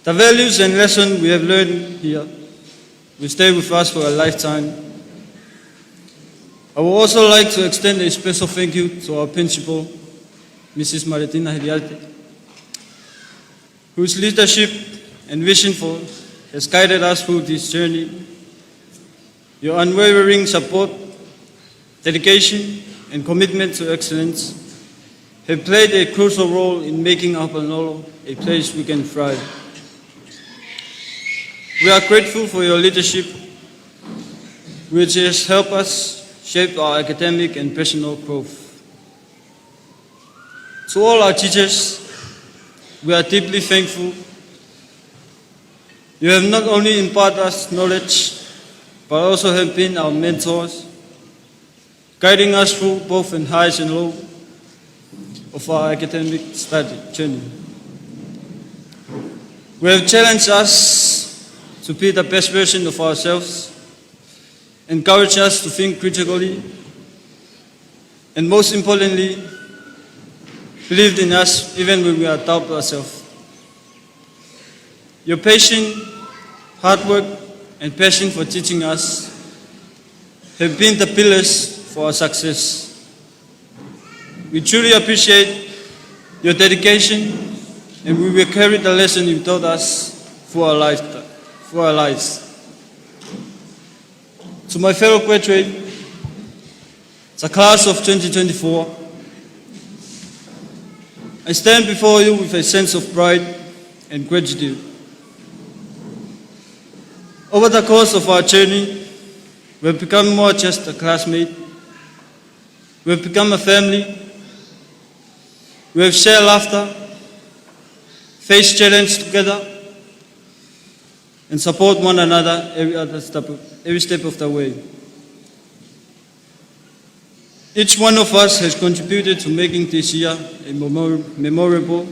The values and lessons we have learned here will stay with us for a lifetime. I would also like to extend a special thank you to our principal, Mrs. Maritina Hiriarte, whose leadership and vision has guided us through this journey. Your unwavering support, dedication, and commitment to excellence have played a crucial role in making Ahopanilolo a place we can thrive. We are grateful for your leadership, which has helped us shape our academic and personal growth. To all our teachers, we are deeply thankful. You have not only imparted us knowledge, but also have been our mentors, guiding us through both in highs and lows of our academic study journey. We have challenged us to be the best version of ourselves, encouraged us to think critically, and most importantly, believed in us even when we are doubt ourselves. Your patience, hard work, and passion for teaching us have been the pillars for our success. We truly appreciate your dedication, and we will carry the lesson you taught us for our lives. To my fellow graduates, the class of 2024, I stand before you with a sense of pride and gratitude. Over the course of our journey, we have become more just a classmate. We have become a family. We have shared laughter, faced challenge together, and support one another every step of the way. Each one of us has contributed to making this year a memorable.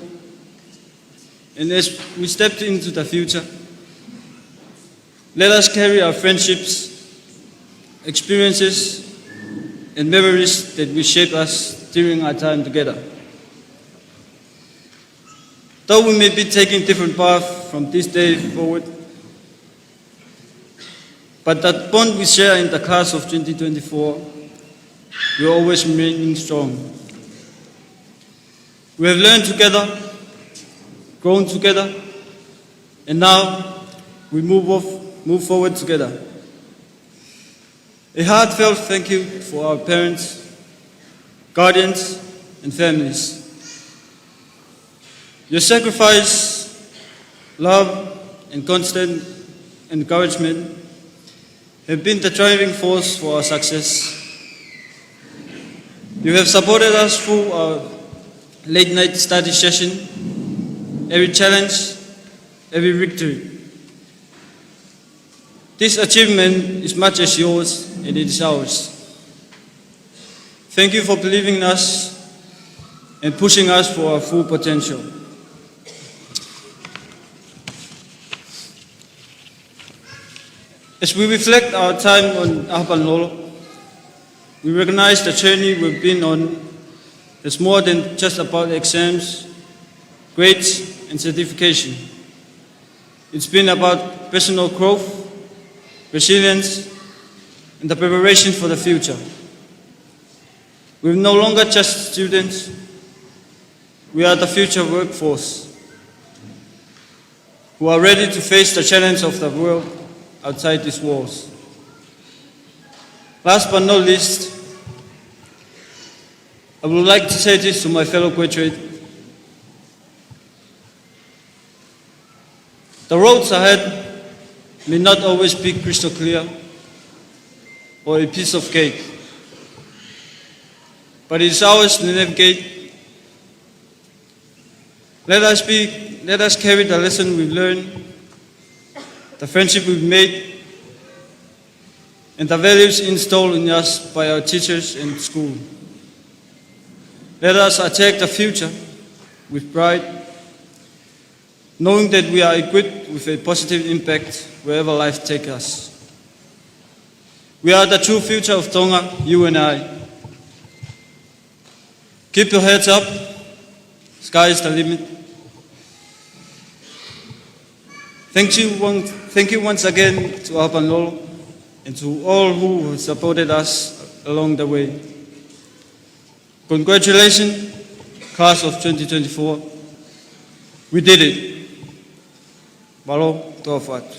And as we step into the future, let us carry our friendships, experiences, and memories that will shape us during our time together. Though we may be taking different paths from this day forward, but that bond we share in the class of 2024 will always remain strong. We have learned together, grown together, and now we move forward together. A heartfelt thank you for our parents, guardians, and families. Your sacrifice, love, and constant encouragement have been the driving force for our success. You have supported us through our late-night study session, every challenge, every victory. This achievement is much as yours, and it is ours. Thank you for believing in us and pushing us for our full potential. As we reflect our time on Ahopanilolo, we recognize the journey we've been on is more than just about exams, grades, and certification. It's been about personal growth, resilience, and the preparation for the future. We're no longer just students, we are the future workforce who are ready to face the challenge of the world outside these walls. Last but not least, I would like to say this to my fellow graduates. The roads ahead may not always be crystal clear or a piece of cake, but it is ours to navigate. Let us carry the lesson we've learned, the friendship we've made, and the values installed in us by our teachers and school. Let us attack the future with pride, knowing that we are equipped with a positive impact wherever life takes us. We are the true future of Tonga, you and I. Keep your heads up, sky is the limit. Thank you once again to Ahopanilolo and to all who have supported us along the way. Congratulations, class of 2024. We did it. Malo, toa whatu.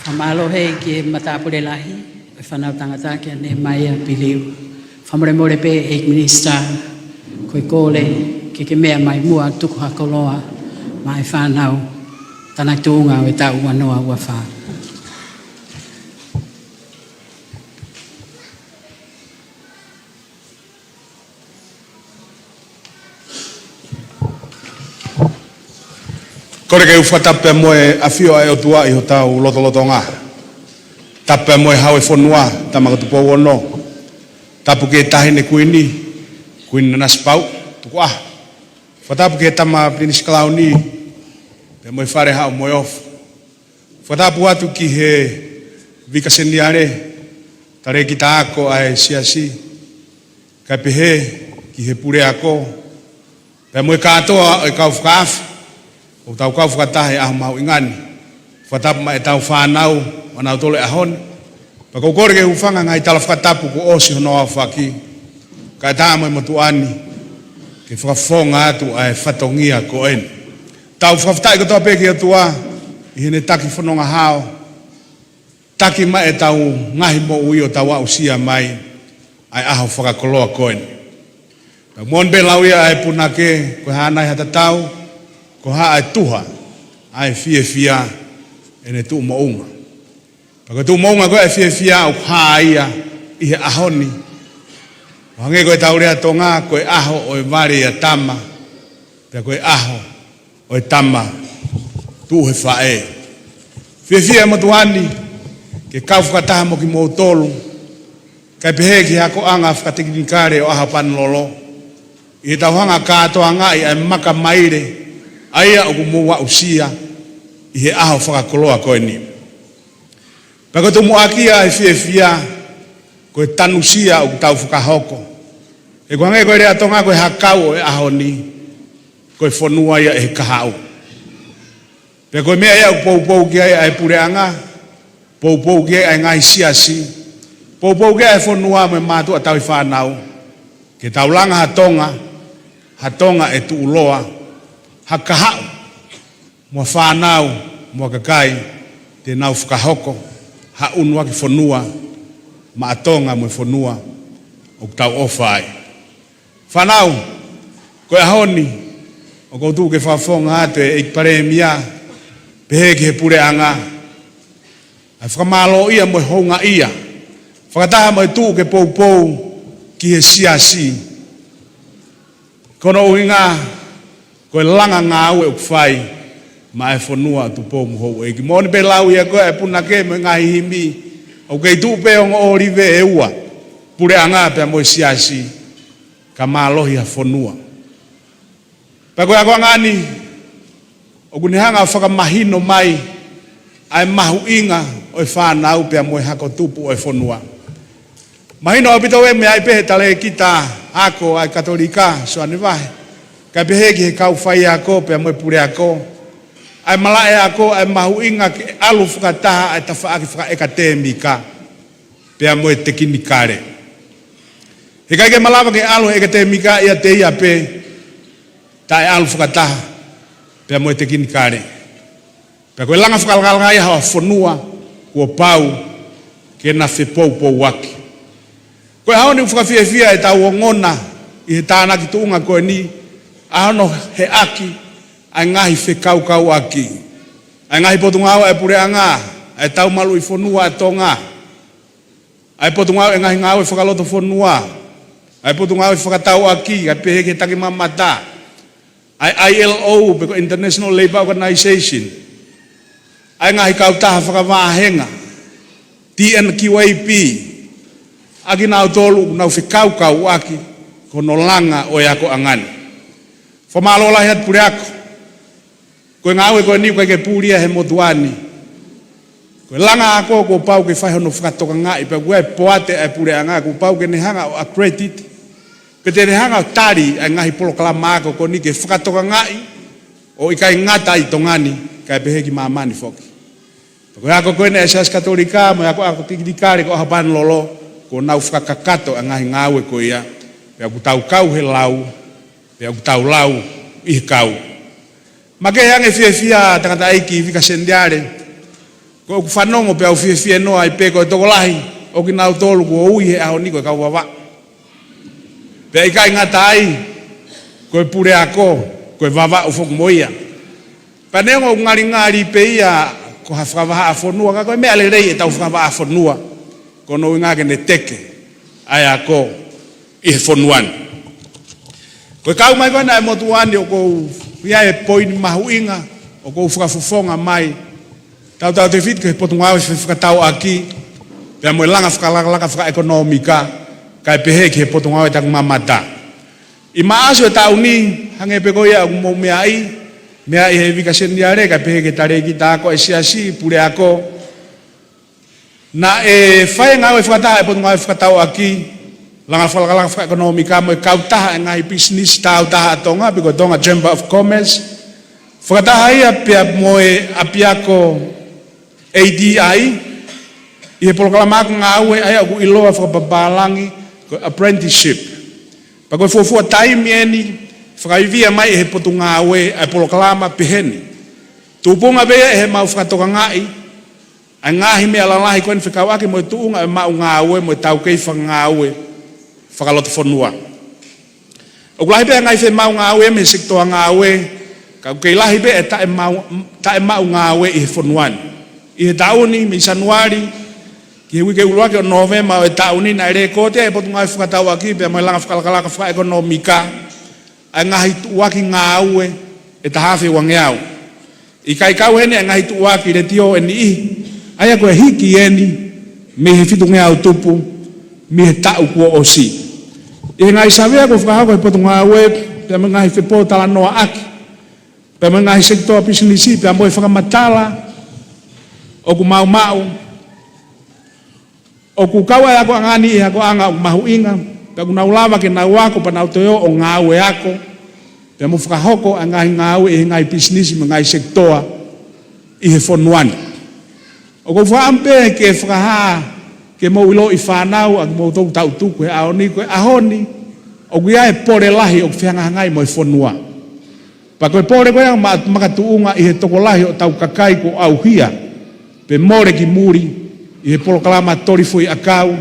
Whamalohe ki matapure lahi, e whanau tangata ki ne mai a piliu. Whamore more pe e minister, koe kōle, ke mea mai mua tuku hakoloa, mai whanau, tana tūnga o e tau wanoa ua wha. Kore ke ufa tape moe afio ai o tua i ho tau loto ngā. Tape moe hau e whonua, tamakatupo wono. Tapu ke tahi ne kuini na spau, tuku Whatapu ke tama prinis kalau ni, pe moe whare hau moe ofu. Whatapu atu ki he vika seniare, tare ki ta ako ai siasi. Kai pe he, ki he pure ako. Pe moe katoa e kau whakaafu. O tau kau whakatahe aho mahu ingani. Whatapu ma e tau whanau, manau tole ahon. Pa kou kore ke ufanga ngai tala whakatapu ko osi honoa whaki. Kai taa moe motuani, ke whakafonga atu ai whatongia ko en. Tau whakatai ko toa peki atua, i hene taki whanonga hao. Taki ma e tau ngahi mo ui o tau au sia mai, ai aho whakakoloa ko en. Pa mon be lauia ai punake, ko hanai hata tau, ko ha ai tuha, ai fia, ene tu maunga. Paka tu maunga ko ai fia, o ha ia, ihe ahoni. Wange ko e taurea tonga, ko e aho o e wari a tama, pia ko e aho o e tama, tu he whae. Fia matuani, ke kau whakataha mo ki mautolu, kai pehe ki hako anga whakatikinikare o Ahopanilolo, i tauhanga kātoa ngai ai maka maire, aia o kumua usia i he aho whakakoloa koe ni. Pako tu muakia e fia koe tanusia o tau whakahoko. E kua ngai koe rea tonga koe hakau o e aho ni koe whanua ia e kahau. Pe koe mea ia pou ki ai pureanga, pou ki ai ngai siasi, pou ki ai whanua me mātua tau i whanau, ke taulanga hatonga e tu uloa, hakahau, mua whanau, mua kakai, te nau whakahoko, ha unua ki whanua, ma atonga mui whanua, o tau ofai. Whanau, koe ahoni, o koutu ke whawhonga atu e ikpare mia, pehe ki he pureanga, ai whakamalo ia mui honga ia, whakataha mui tu ke pou, ki he siasi, kono uhinga, koe langa ngā ue o kwhai, ma e whanua tu pō muhou e ki mōni pe lau ia koe e puna ke mo ngā hihimi, o kei tu pe o ngā orive e ua, pure a ngā pe a moe siasi, ka mālohi a whanua. Pa koe a koe ngāni, o kunihanga whakamahino mai, ai mahu inga o e whanau pe a moe hako tupu o e whanua. Mahino o pito e me ai pehe tale kita hako ai katolika, so ane vahe. Kai pehe ki he kau whai ako, pe a moe pure ako. Ai malae ako, ai mahu inga ki alu whakataha, ai tawha aki whaka eka te mika, pe a moe te kinikare. He kai ke malawa ki alu eka te mika, ia te ia pe, ta e alu whakataha, pe a moe te kinikare. Pe koe langa whakalanga ia hawa whanua, kua pau, ke na whepou waki. Koe haoni whakawhiawhia e tau o ngona, i he tāna ki tuunga koe ni, ahono he aki, ai ngahi whekau aki. Ai ngahi potungau e pure anga, ai tau malu i whanua e tonga. Ai potungau e ngahi ngau e whakaloto whanua. Ai potungau e whakatau aki, ai pehe ke taki mamata. Ai ILO, peko International Labour Organization. Ai ngahi kautaha whakawāhenga. TNQAP. Aki nau tolu, nau whekau aki. kono langa o ako angani. Whamalola hiat pure ako. Koe ngāwe koe ni koe ke pūria he motuani. Koe langa ako ko pau ke whai hono whakatoka ngai, pe koe poate ai pure anga, ko pau ke ne hanga o accredit. Pe te ne hanga o tari ai ngahi polo kalama ako ko ni ke whakatoka ngai, o ikai ngata i tongani, kai peheki mamani foki. Koe ako koe ne esas katolika, mo ako tikidikare ko Ahopanilolo, ko nau whakakato a ngahi ngāwe ko ia, pe aku tau kau he lau, pe aku tau lau i kau. Make hange fia tangata aiki vika sendiare, ko aku whanongo pe au fia noa i peko e tokolahi, o ki nau tolu ko ui he aho niko e kau wawa. Pe ikai ngata ai, ko e pure ako, ko e wawa u foku moia. Pa neongo ngari pe ia, ko ha whakawaha a whanua, ka koe mea le rei e tau whakawaha a whanua, ko no ingake ne teke, ai ako, i he whanuan. Koe kau mai koe na e motuani o kou ia e poini mahu inga, o kou whakafofonga mai, tau te whit ke potunga au e whakatau aki, pia moe langa whakalaka whakaekonomika, kai pehe ke potunga au e taku mamata. I maaso e tau ni, hange peko ia o mou mea ai, mea i he vika sendiare, kai pehe ke tare ki tako e siasi, pure ako, na e whae ngau e whakataha e potunga au e whakatau aki, langa whalakala whakaekonomika mo e kautaha e ngai business tau taha a Tonga, piko Tonga Chamber of Commerce. Whakataha ia pia mo e apiako ADI, i he polokalamaku ngā ue ai aku iloa whakapapalangi ko apprenticeship. Pako e fuafua taimi eni, whakaivia mai e he potu ngā ue ai polokalama piheni. Tupunga bea e he mau whakatoka ngai, ai ngahi mea lalahi koen whikawake mo e tuunga e mau ngā ue mo e tau keifa ngā ue. Whakaloto whanua. O kulahi pe ngai whe mau ngā ue me sektoa ngā ue, ka kei lahi pe e ta e mau ngā ue i he whanuani. I he tauni me i Januari, ki he wike uluake o Novema o e tauni na ere kote e potu ngai whakatau aki pe mai langa whakalakalaka whaekonomika, ai ngahi tuaki ngā ue e tahawhi wangeau. I kai kau hene e ngahi tuaki re tio e ni ihi, ai ako e hiki eni me he fitu ngeau tupu, mi he tau kua o si. E ngai savea ko whakahako e potu ngā web, pia me ngai whepo tala noa aki, pia me ngai sektoa pisinisi, pia moe whakamatala, o ku mau, o ku kawa e ako angani e ako anga o mahu inga, pia ku naulawa ke nau ako pa nau toyo o ngā ue ako, pia mo whakahoko a ngai ngā ue e ngai pisinisi me ngai sektoa i he whanuani. O ku whaampe ke whakahaa, ke mo ilo i whanau, a mo tau tau tuku he aoni, koe ahoni, o kuia e pore lahi o whianga hangai mo e whanua. Pa koe pore koe ang makatuunga i he toko lahi o tau kakai ko au hia, pe more ki muri, i he polokalama tori fui akau,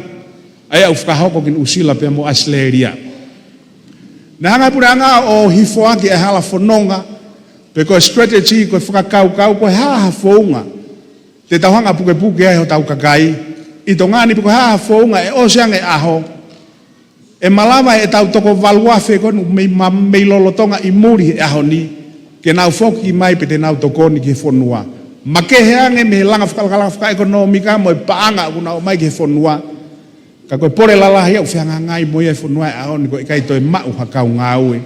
ai au whakahoko kin usila pe mo asleria. Na hanga pura anga o hifoaki e hala whanonga, pe koe strategy koe whakakau koe hala hafounga, te tauhanga puke ai ho tau kakai, i tongani piko haa whaunga e oseang e aho, e malama e tau toko valuafe konu mei lolotonga i muri e aho ni, ke nau foki mai pe te nau tokoni ki whanua. Ma ke heange me langa whakalaka whakaekonomika mo e paanga kuna o mai ki whanua, ka koe pore lalahi au whianga ngai mo e whanua e aho ni ko i kai toi mau hakau ngā ue.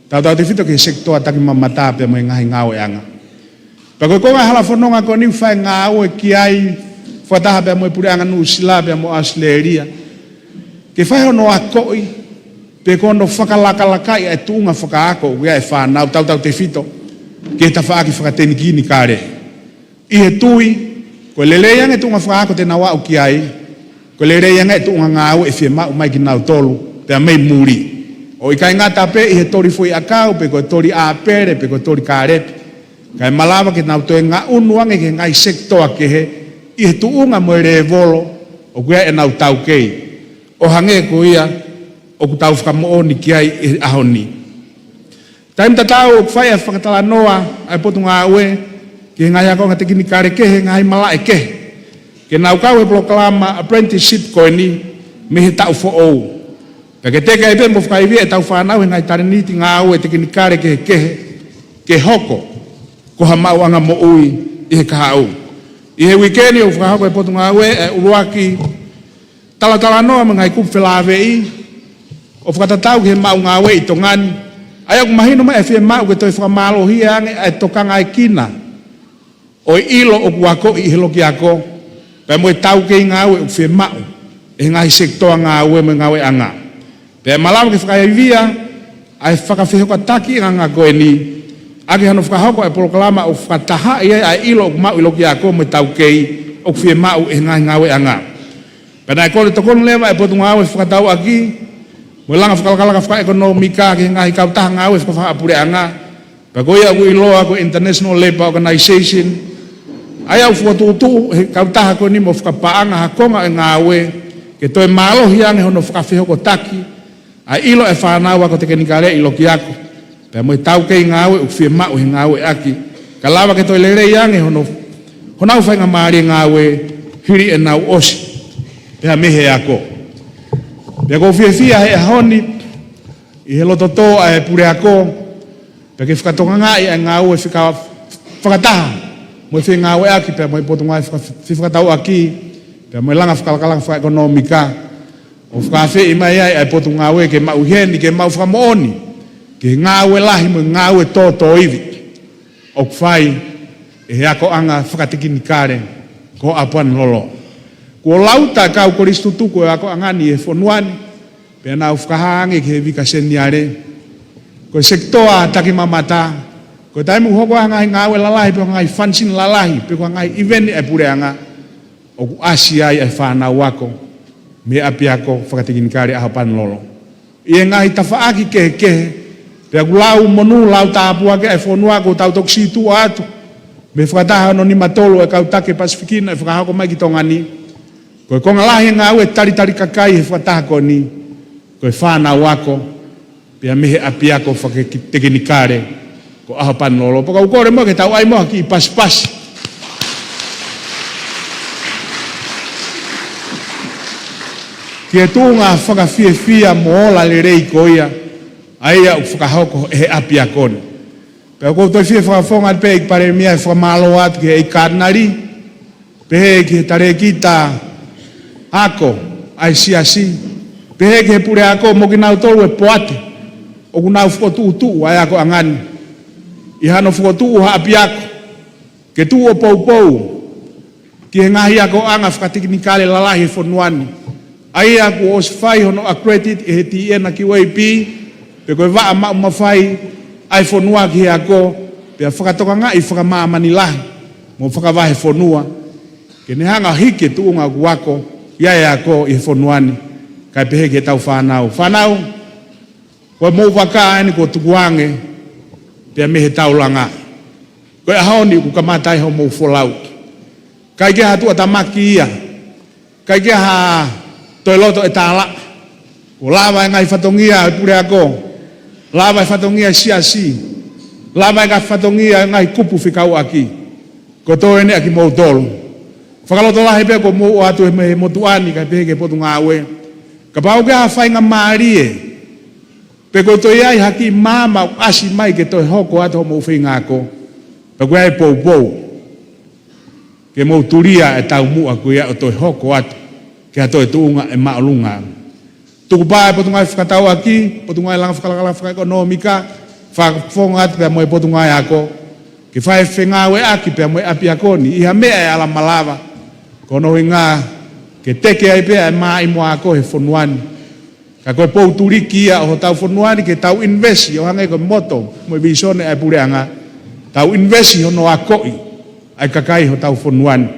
Tau te whito ki sektoa taki mamata pe mo e ngahi ngā ue anga. Pa koe konga hala whanonga ko ni whai ngā ue ki ai, whataha pia mo e pure anga nuu sila pia mo asleria. Ke whai hono a koi, pe kono whakalakalakai e tuunga whakaako uia e whanau tau te whito, ke ta whaaki whakatenikini kare. I he tui, koe leleianga e tuunga whakaako te na wau ki ai, koe leleianga e tuunga ngāu e whie mau mai ki nau tolu, pia mei muri. O i kai ngata pe i he tori fui akau, pe koe tori apere, pe koe tori karepe. Kai malawa ke nau toe ngā unuange ke ngai sektoa ke he, i he tuunga mo e re volo, o kuia e nau tau kei. O hange ko ia, o ku tau whakamooni ki ai e ahoni. Taim tatau o kwhai a whakatala noa, ai potu ngā ue, ki ngai ako ngā tekini kare kehe, ngai malae kehe. Ke nau kau e proklama apprenticeship koe ni, me he tau Apifo'ou. Peke teka e pe mo whakaivia e tau whanau e ngai tariniti ngā ue tekini kare kehe, ke hoko, ko ha mau anga mo ui i he kahau. I he wikeni o whakahako e potu ngā ue e uruaki talatala noa mga i kup whelawei, o whakatatau ke mau ngā we I tongani. Ai aku mahino mai e whia mau ke toi whakamalo hia ange ai tokanga e kina. O ilo o kuako I helo ki ako. Pea mo e tau ke ngā we o whia mau. E ngahi sektoa ngā we mo ngā we anga. Pea malawa ke whakaivia ai whakawhihoka taki ngā koe ni. Ake hano whakahoko e polokalama o whakataha ai ilo o mau ilo ki ako mo e tau kei o whia mau e ngahi ngā we anga. Pea nai kore tokono lewa e potu ngā we whakatau aki. Mo langa whakalaka whaka-ekonomika ki ngahi kautaha ngā we whakawhaapure anga. Pea koe aku iloa ko International Labour Organization. Ai au whakatutu he kautaha ko ni mo whakapaanga hakonga e ngā we. Ke toi malo hiange hono whakawhihoko taki. Ai ilo e whanawa ko te kenikare ilo ki ako. Pea mo e tau kei ngā we uwhia mau he ngā we aki. Ka lawa ke toi lere iange hono honau whainga maari ngā we hiri e nau osi. Pea mehe ako. Pea ko whia he ahoni, I he loto tō a he pure ako, pea ke whakatonga ngā I a ngā ue whakataha, mo I ngā ue aki, pea mo I potu ngā whakatau aki, pea mo I langa whakalaka whaka-ekonomika, o whakawhi I mai ai potu ngā ue ke mau heni, ke mau whakamooni, ke ngā ue lahi mo ngā ue tō iwi, o kwhai, e he ako anga whakatikini kare, ko Ahopanilolo. Ko lauta kau koristu tuku e ako angani e whonuani, pea nau whakahange ke he vika seniare. Ko sektoa taki mamata, ko taimu hoko ngai ngawe lalahi, pea ngai fansin lalahi, pea ngai event e pure anga, o ku asiai e whanau wako, me api ako whakatikini kare Ahopanilolo. I ngai tawhaaki kehe, pea ku lau monu lau tāpua ke e whonuako tau toksitu atu, me whakataha no ni matolo e kau take Pasifikina e whakahako mai ki tongani, koe konga lahi ngā ue tari kakai he whataha ko ni, koe whanau wako, pia mehe api ako whakatekini kare, ko Ahopanilolo. Poka ukore mo ke tau ai moha ki I pas. Ki e tūnga whakawhia moola le rei ko ia, aia u whakahoko he api ako ni. Pea kou toi whia whakawhonga pe I pare mia e whakamalo atu ki e karnari, pehe ki he tare kita, ako, ai siasi, pehe ke pure ako, mo ki nau tolu e poate, o ku nau whukotu ai ako angani. I hano whukotu ha api ako, ke tu o pou, ki he ngahi ako anga whakatikini kale lalahi e whonuani. Ai ako os whai hono accredit e he ti ena ki waipi, pe koe waa mawhai, ai whonua ki he ako, pe a whakatoka ngai whakamamani lahi, mo whakawahe whonua, ke ne hanga hike tu unga kuako, ia ako I whonuani, kai pehe ke tau whanau. Whanau, koe mou waka ani ko tukuange, pia mehe tau langa. Koe ahoni ku kamatai ho mou wholau. Kai ke hatua tamaki ia, kai ke ha toi loto e tāla, ko lava e ngai whatongia e pure ako, lava e whatongia siasi, lava e ngai whatongia e ngai kupu whikau aki, ko tō ene aki mou tolu. Whakaloto lahi pia ko mo o atu he motuani kai pehe ke potu ngā ue. Ka pau ke ha whainga maari e. Pe ko toi ai haki mama asi mai ke toi hoko atu ho mo whi ngāko. Pe koe ai pou. Ke mo turia e tau mua koe o toi hoko atu. Ke ha toi tuunga e maolunga. Tuku paa e potu ngai whakatau aki, potu ngai langa whakalakala whakaekonomika, whakawhonga atu pia mo e potu ngai ako. Ke whae whenga ue aki pia mo e api ako ni, iha mea e ala malawa. Kono ngā, ke teke ai pia e mai mo ako he whonuani. Ka koe pou turiki ia o tau whonuani ke tau investi, o hangai koe moto, mo e visone ai pure anga. Tau investi hono akoi, ai kakai ho tau whonuani.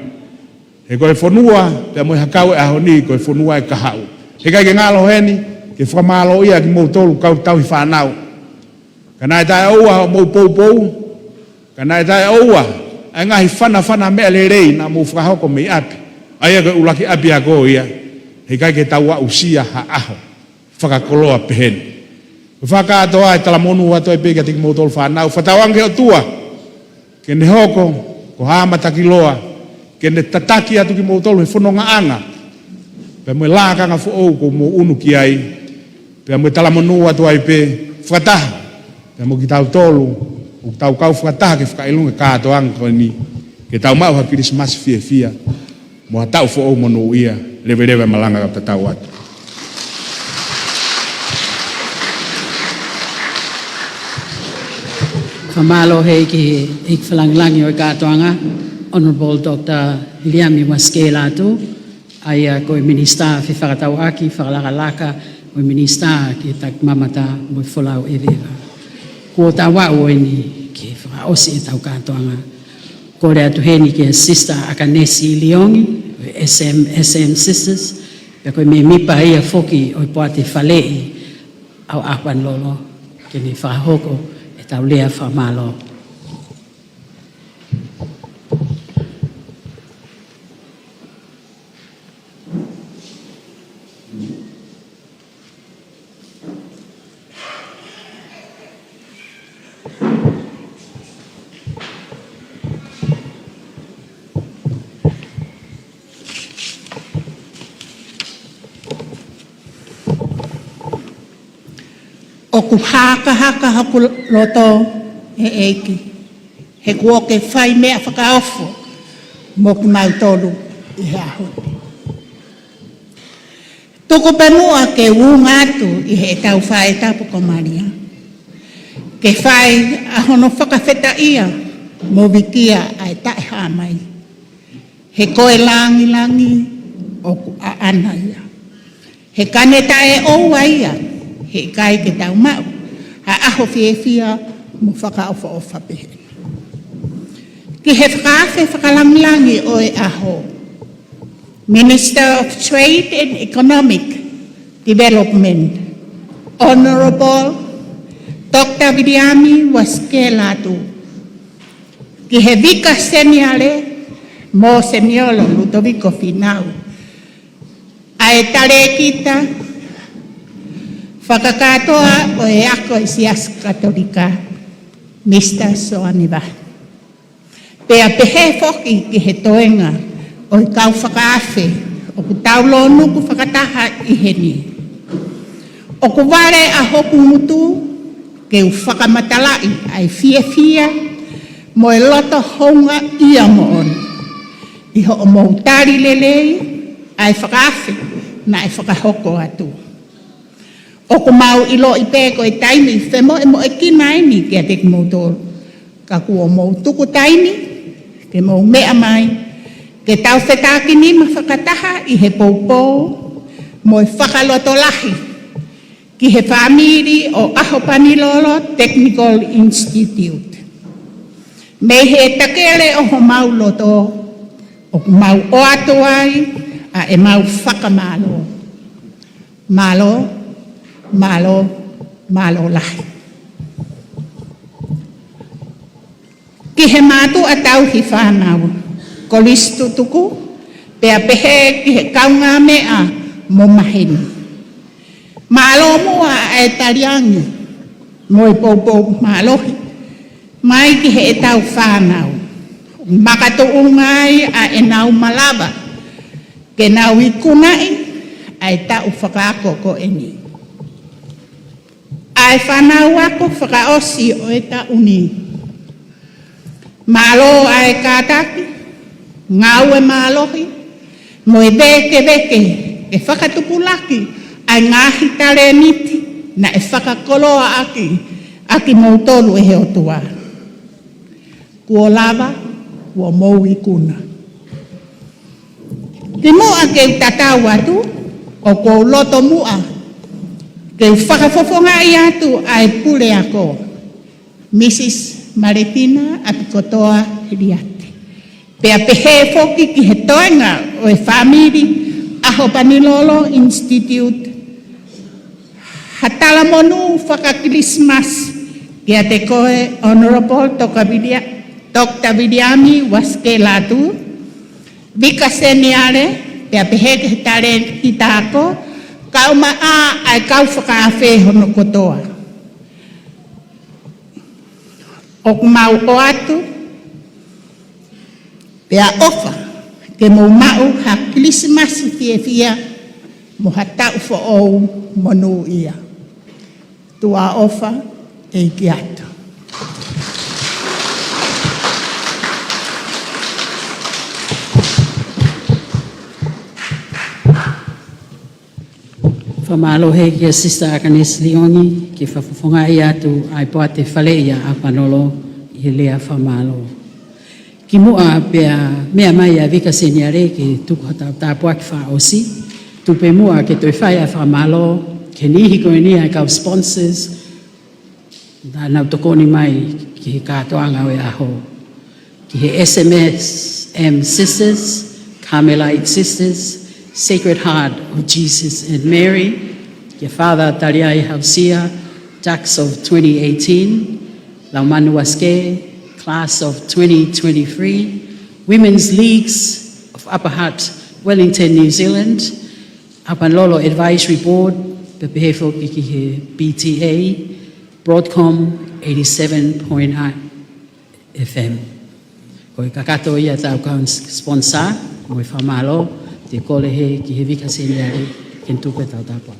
He koe whonua, pia mo e hakau e ahoni, koe whonua e kahau. He kai ke ngalo heni, ke whamalo ia ki mou tolu kau tau hi whanau. Ka nai tae oua ho mou pou, ka nai tae oua, ai ngahi whana mea le rei na mou whakahoko mei api. Aia koe ulaki api ako ia, he kai ke tau a usia ha aho, whakakoloa peheni. Whakatoa e tala monu ato e peke tiki mou tolu whanau, whatawange o tua, ke ne hoko, ko hama takiloa, ke ne tataki atu ki mou tolu he whanonga anga, pe mo laka nga Apifo'ou ko mo unu ki ai, pe mo tala monu ato ai pe, whakataha, pe mo ki tau tolu, o tau kau whakataha ke whakailunga kāto anga ni, ke tau mau ha Christmas fia, mo ha tau Apifo'ou monu ia, lewe malanga ka tau atu. Whamalo hei ki i whalangilangi o i kātoanga, Honourable Dr. Iliami Waske Latu, ai koe minista fi whakatau aki, whakalaka koe minista ki tak mamata mo wholau e rewa. Ko tā wau ni ki whakaosi e tau kātoanga. Ko rea tuheni ki a sister Akanesi Liongi, SM Sisters, pe koe me mipa ia foki o i poate whalei au Ahopanilolo, ki ni whahoko e tau lea whamalo. O ku haka haku loto e eiki. He kua ke whai mea whakaofo mo ki mautolu i he ahoti. Toko panua ke ungatu i he tau whae tapu ko Maria. Ke whai ahono whakawheta ia mo wikia ai tae hamai. He koe langi o ku aana ia. He kaneta e oua ia. He kai ke tau mau, ha aho whiewhia mo whakaofa o whapehe. Ki he whakawhe whakalangilangi o e aho. Minister of Trade and Economic Development, Honourable Dr. Iliami Waske Latu. Ki he vika seniale mo seniolo Ludovico Finau. Ae tare kita whakakatoa o e ako i sias katolika, Mr. Soaniva. Pea pehe foki ki he toenga o i kau whakaafe, o ku taulo nuku whakataha i heni. O ku ware a hoku mutu, ke u whakamatalai ai fia mo e loto honga ia moon. I ho o moutari lelei, ai whakaafe na e whakahoko atu. O ko mau ilo i pēko e taimi, whemo e mo e kinaini kia te ki mautoro. Ka kua mou tuku taimi, ke mou mea mai, ke tau whetaki ni ma whakataha i he poupou, mo e whakaloto lahi, ki he whamiri o Ahopanilolo Technical Institute. Me he takele o ho mau loto, o ku mau o atu ai, a e mau whakamalo. Malo lahi. Ki he mātu a tau hi whānau, ko listu tuku, pea pehe ki he kaunga mea mo maheni. Malo mua e tariangi, mo i poupou malohi, mai ki he e tau whānau. Makatu ungai a e nau malaba, ke nau i kunai, a e tau whakaako ko eni. Ai whanau ako whakaosi o e ta uni. Malo ai kātaki, ngau e malohi, mo e veke, e whakatupulaki, ai ngahi tale niti, na e whakakoloa aki mautolu e he otua. Kua lava, kua mou i kuna. Ki mua ke tatau atu, o kua loto mua, ke whakafofonga i atu ai pule ako, Mrs. Maritina Apikotoa Hiriate. Pea pehe foki ki he toenga o e whamiri Ahopanilolo Institute. Hatala monu whakakilismas kia te koe Honourable Dr. Iliami Waske Latu. Vika seniale, pea pehe ke he tare ki tāko, kauma ai kau whakawhe hono kotoa. O mau o atu, pea ofa, ke mo mau ha Christmas fia, mo hatau fo'ou monu ia. Tua ofa e ki atu. Whamalo he ki a Sister Akanesi Liongi, ki whawhawhonga i atu ai poate whale ia Ahopanilolo, i lea whamalo. Ki mua pia mea mai a vika seniare ke tuku Tongatapu ki wha osi. Tupe mua ke toi whai a whamalo, ke nihi koe ni ai kau sponsors, na nau tokoni mai ki he kātoanga o e aho. Ki he SMSM Sisters, Carmelite Sisters, Sacred Heart of Jesus and Mary, ki Father Tariai Hausia, Jacks of 2018, Laumanu Waske, Class of 2023, Women's Leagues of Upper Hutt, Wellington, New Zealand, Ahopanilolo Advisory Board, Pepehefo Kikihe BTA, Broadcom 87.9 FM. Koe kakato ia tau kaun sponsor, moe whamalo, te kole he ki he vika seniari, ken tupe Tongatapu.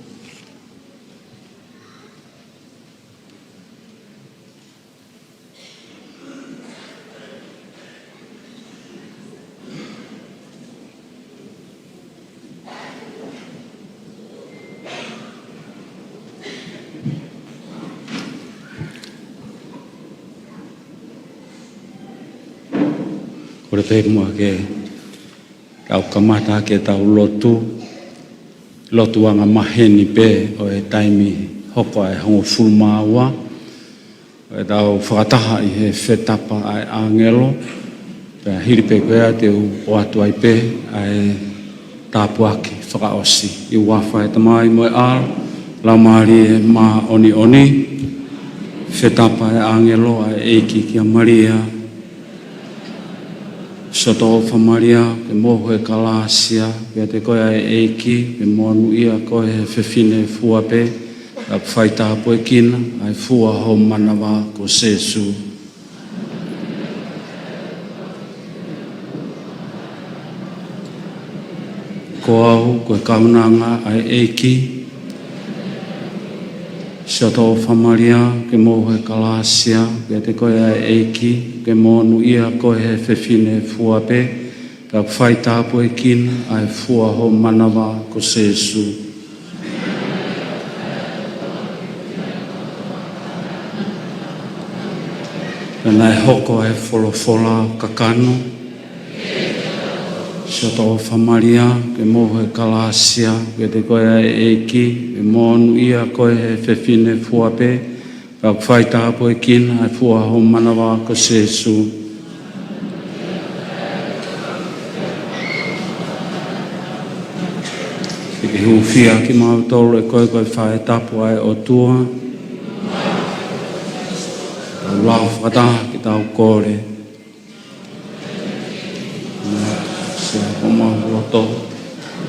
Kore pe mua ke kau kamata ke tau lotu anga maheni pe o e taimi hoko ai hongo fulmaua o e tau whakataha i he whetapa ai angelo pe hiri pe koea te o atu ai pe ai tāpuaki whakaosi i wawhai tamai moe al lau maari e ma oni whetapa ai angelo ai eiki ki a Maria Soto Maria, ke moho e kalasia, ke te koe ai eiki, ke monu ia koe he whewhine fua pe, ka Tongatapu e kina, ai fua ho manawa ko Sesu. Ko au, koe kaunanga ai eiki, Soto Maria, ke moho e kalasia, ke te koe ai eiki, ke monu ia koe he whewhine fua pe, ka Tongatapu e kina, ai fua ho manawa ko Sesu. Pena e hoko e wholofola kakano, Soto Maria, ke moho e kalasia, ke te koe ai eiki, ke monu ia koe he whewhine fua pe, ka Tongatapu e kina, ai fua ho manawa ko Sesu. Ke huwhia ki mautolo e koe Tongatapu ai o tua. Lau whakataha ki tau kore. Se o mahuloto,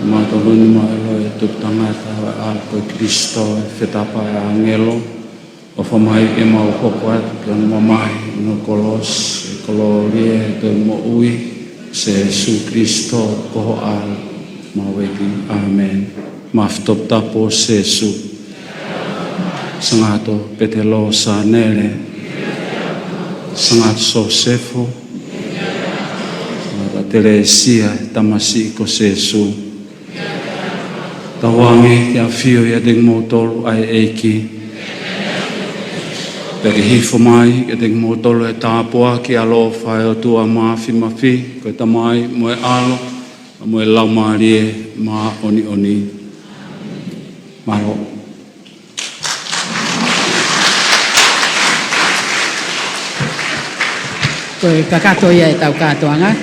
mautolo ni maelo e tuptangata ai al koe Kristo e whetapa e angelo. O whamai e mau hoko atu ki anu mamai no kolos e kolorie e te mo ui se Jesu Kristo koho al maweki. Amen. Tongatapu se Jesu. Sangato petelo sa nere. Sangato so sefo. Sangato Teresia tamasi ko se Jesu. Tawangi ki a fio ia ding motolo ai eiki. Peki hifo mai, ke te motolo e tāpua ki alo whae o tua mafi, koe tamai moe alo, moe lau maarie ma oni. Maro. Koe kakato ia e tau kātoanga,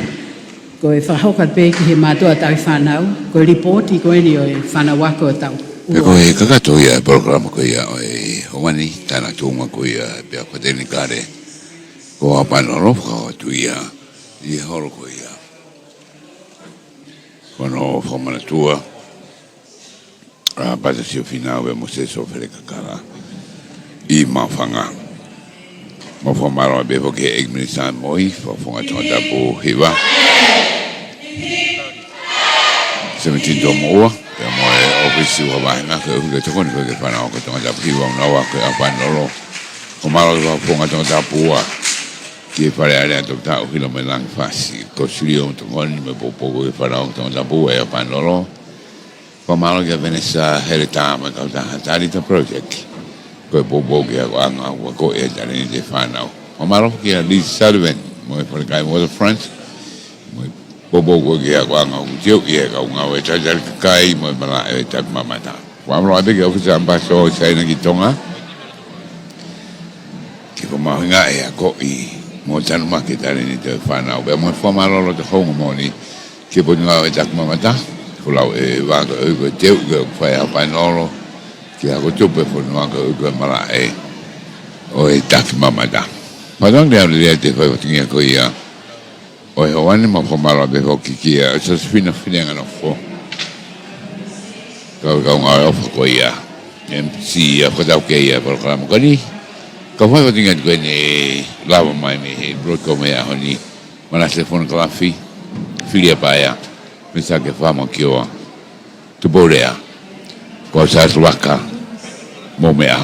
koe whahokat pe ki he mātua tau whanau, koe ripoti koe ni o e whanau wako o tau. Pe koe kakato ia e programa koe ia o e hongani, tāna tūma koe ia e pia koe tēne kāre, ko Ahopanilolo whakao atu ia, i horo koe ia. Kono whamanatua, pata si o whinau e mo se so where kakara, i mawhanga. Mo whamaro e bepo ke egminisa moi, whafonga Tongatapu hiwa. 17 tō moa, pia moe ofisi ua wahenga, ke uke tokoni koe ke whanau ko Tongatapu hiwa unawa koe Ahopanilolo. Ko maro ke whafonga Tongatapu ua, ki e whare area tō tāu hilo me lang whasi, ko surio tokoni me popo koe whanau ko Tongatapu e Ahopanilolo. Ko maro ke Venesa here tāma tau tāha tārita project, koe popo ke ako anga ua koe e tari ni te whanau. Omaro kia Lee Sullivan mo for kai waterfront mo bobo ko kia kwa nga utio kia ka nga we chajar kai mo mala e tak mamata wa mo abe ke ofisa ambaso sai na ki Tonga ki ko ma nga e ko I mo tan ma ki tare ni te fana o mo fo malo lo te hongo mo ni ki po nga e tak mamata ko la e va ko e te ko fa Ahopanilolo ki a ko tupe fo no ko mala e o e tak mamata padang dia le te fa tinga ko ia o e hoane ma fo malo be ho ki kia so fina nga no fo ko nga o ko ia MC ko ta ke ia por kala ko ni ko fa tinga ko ni lava mai me Broadcom ya honi mana telefon ko fi filia pa ya pensa ke fa mo kio tu borea ko sa waka mo mea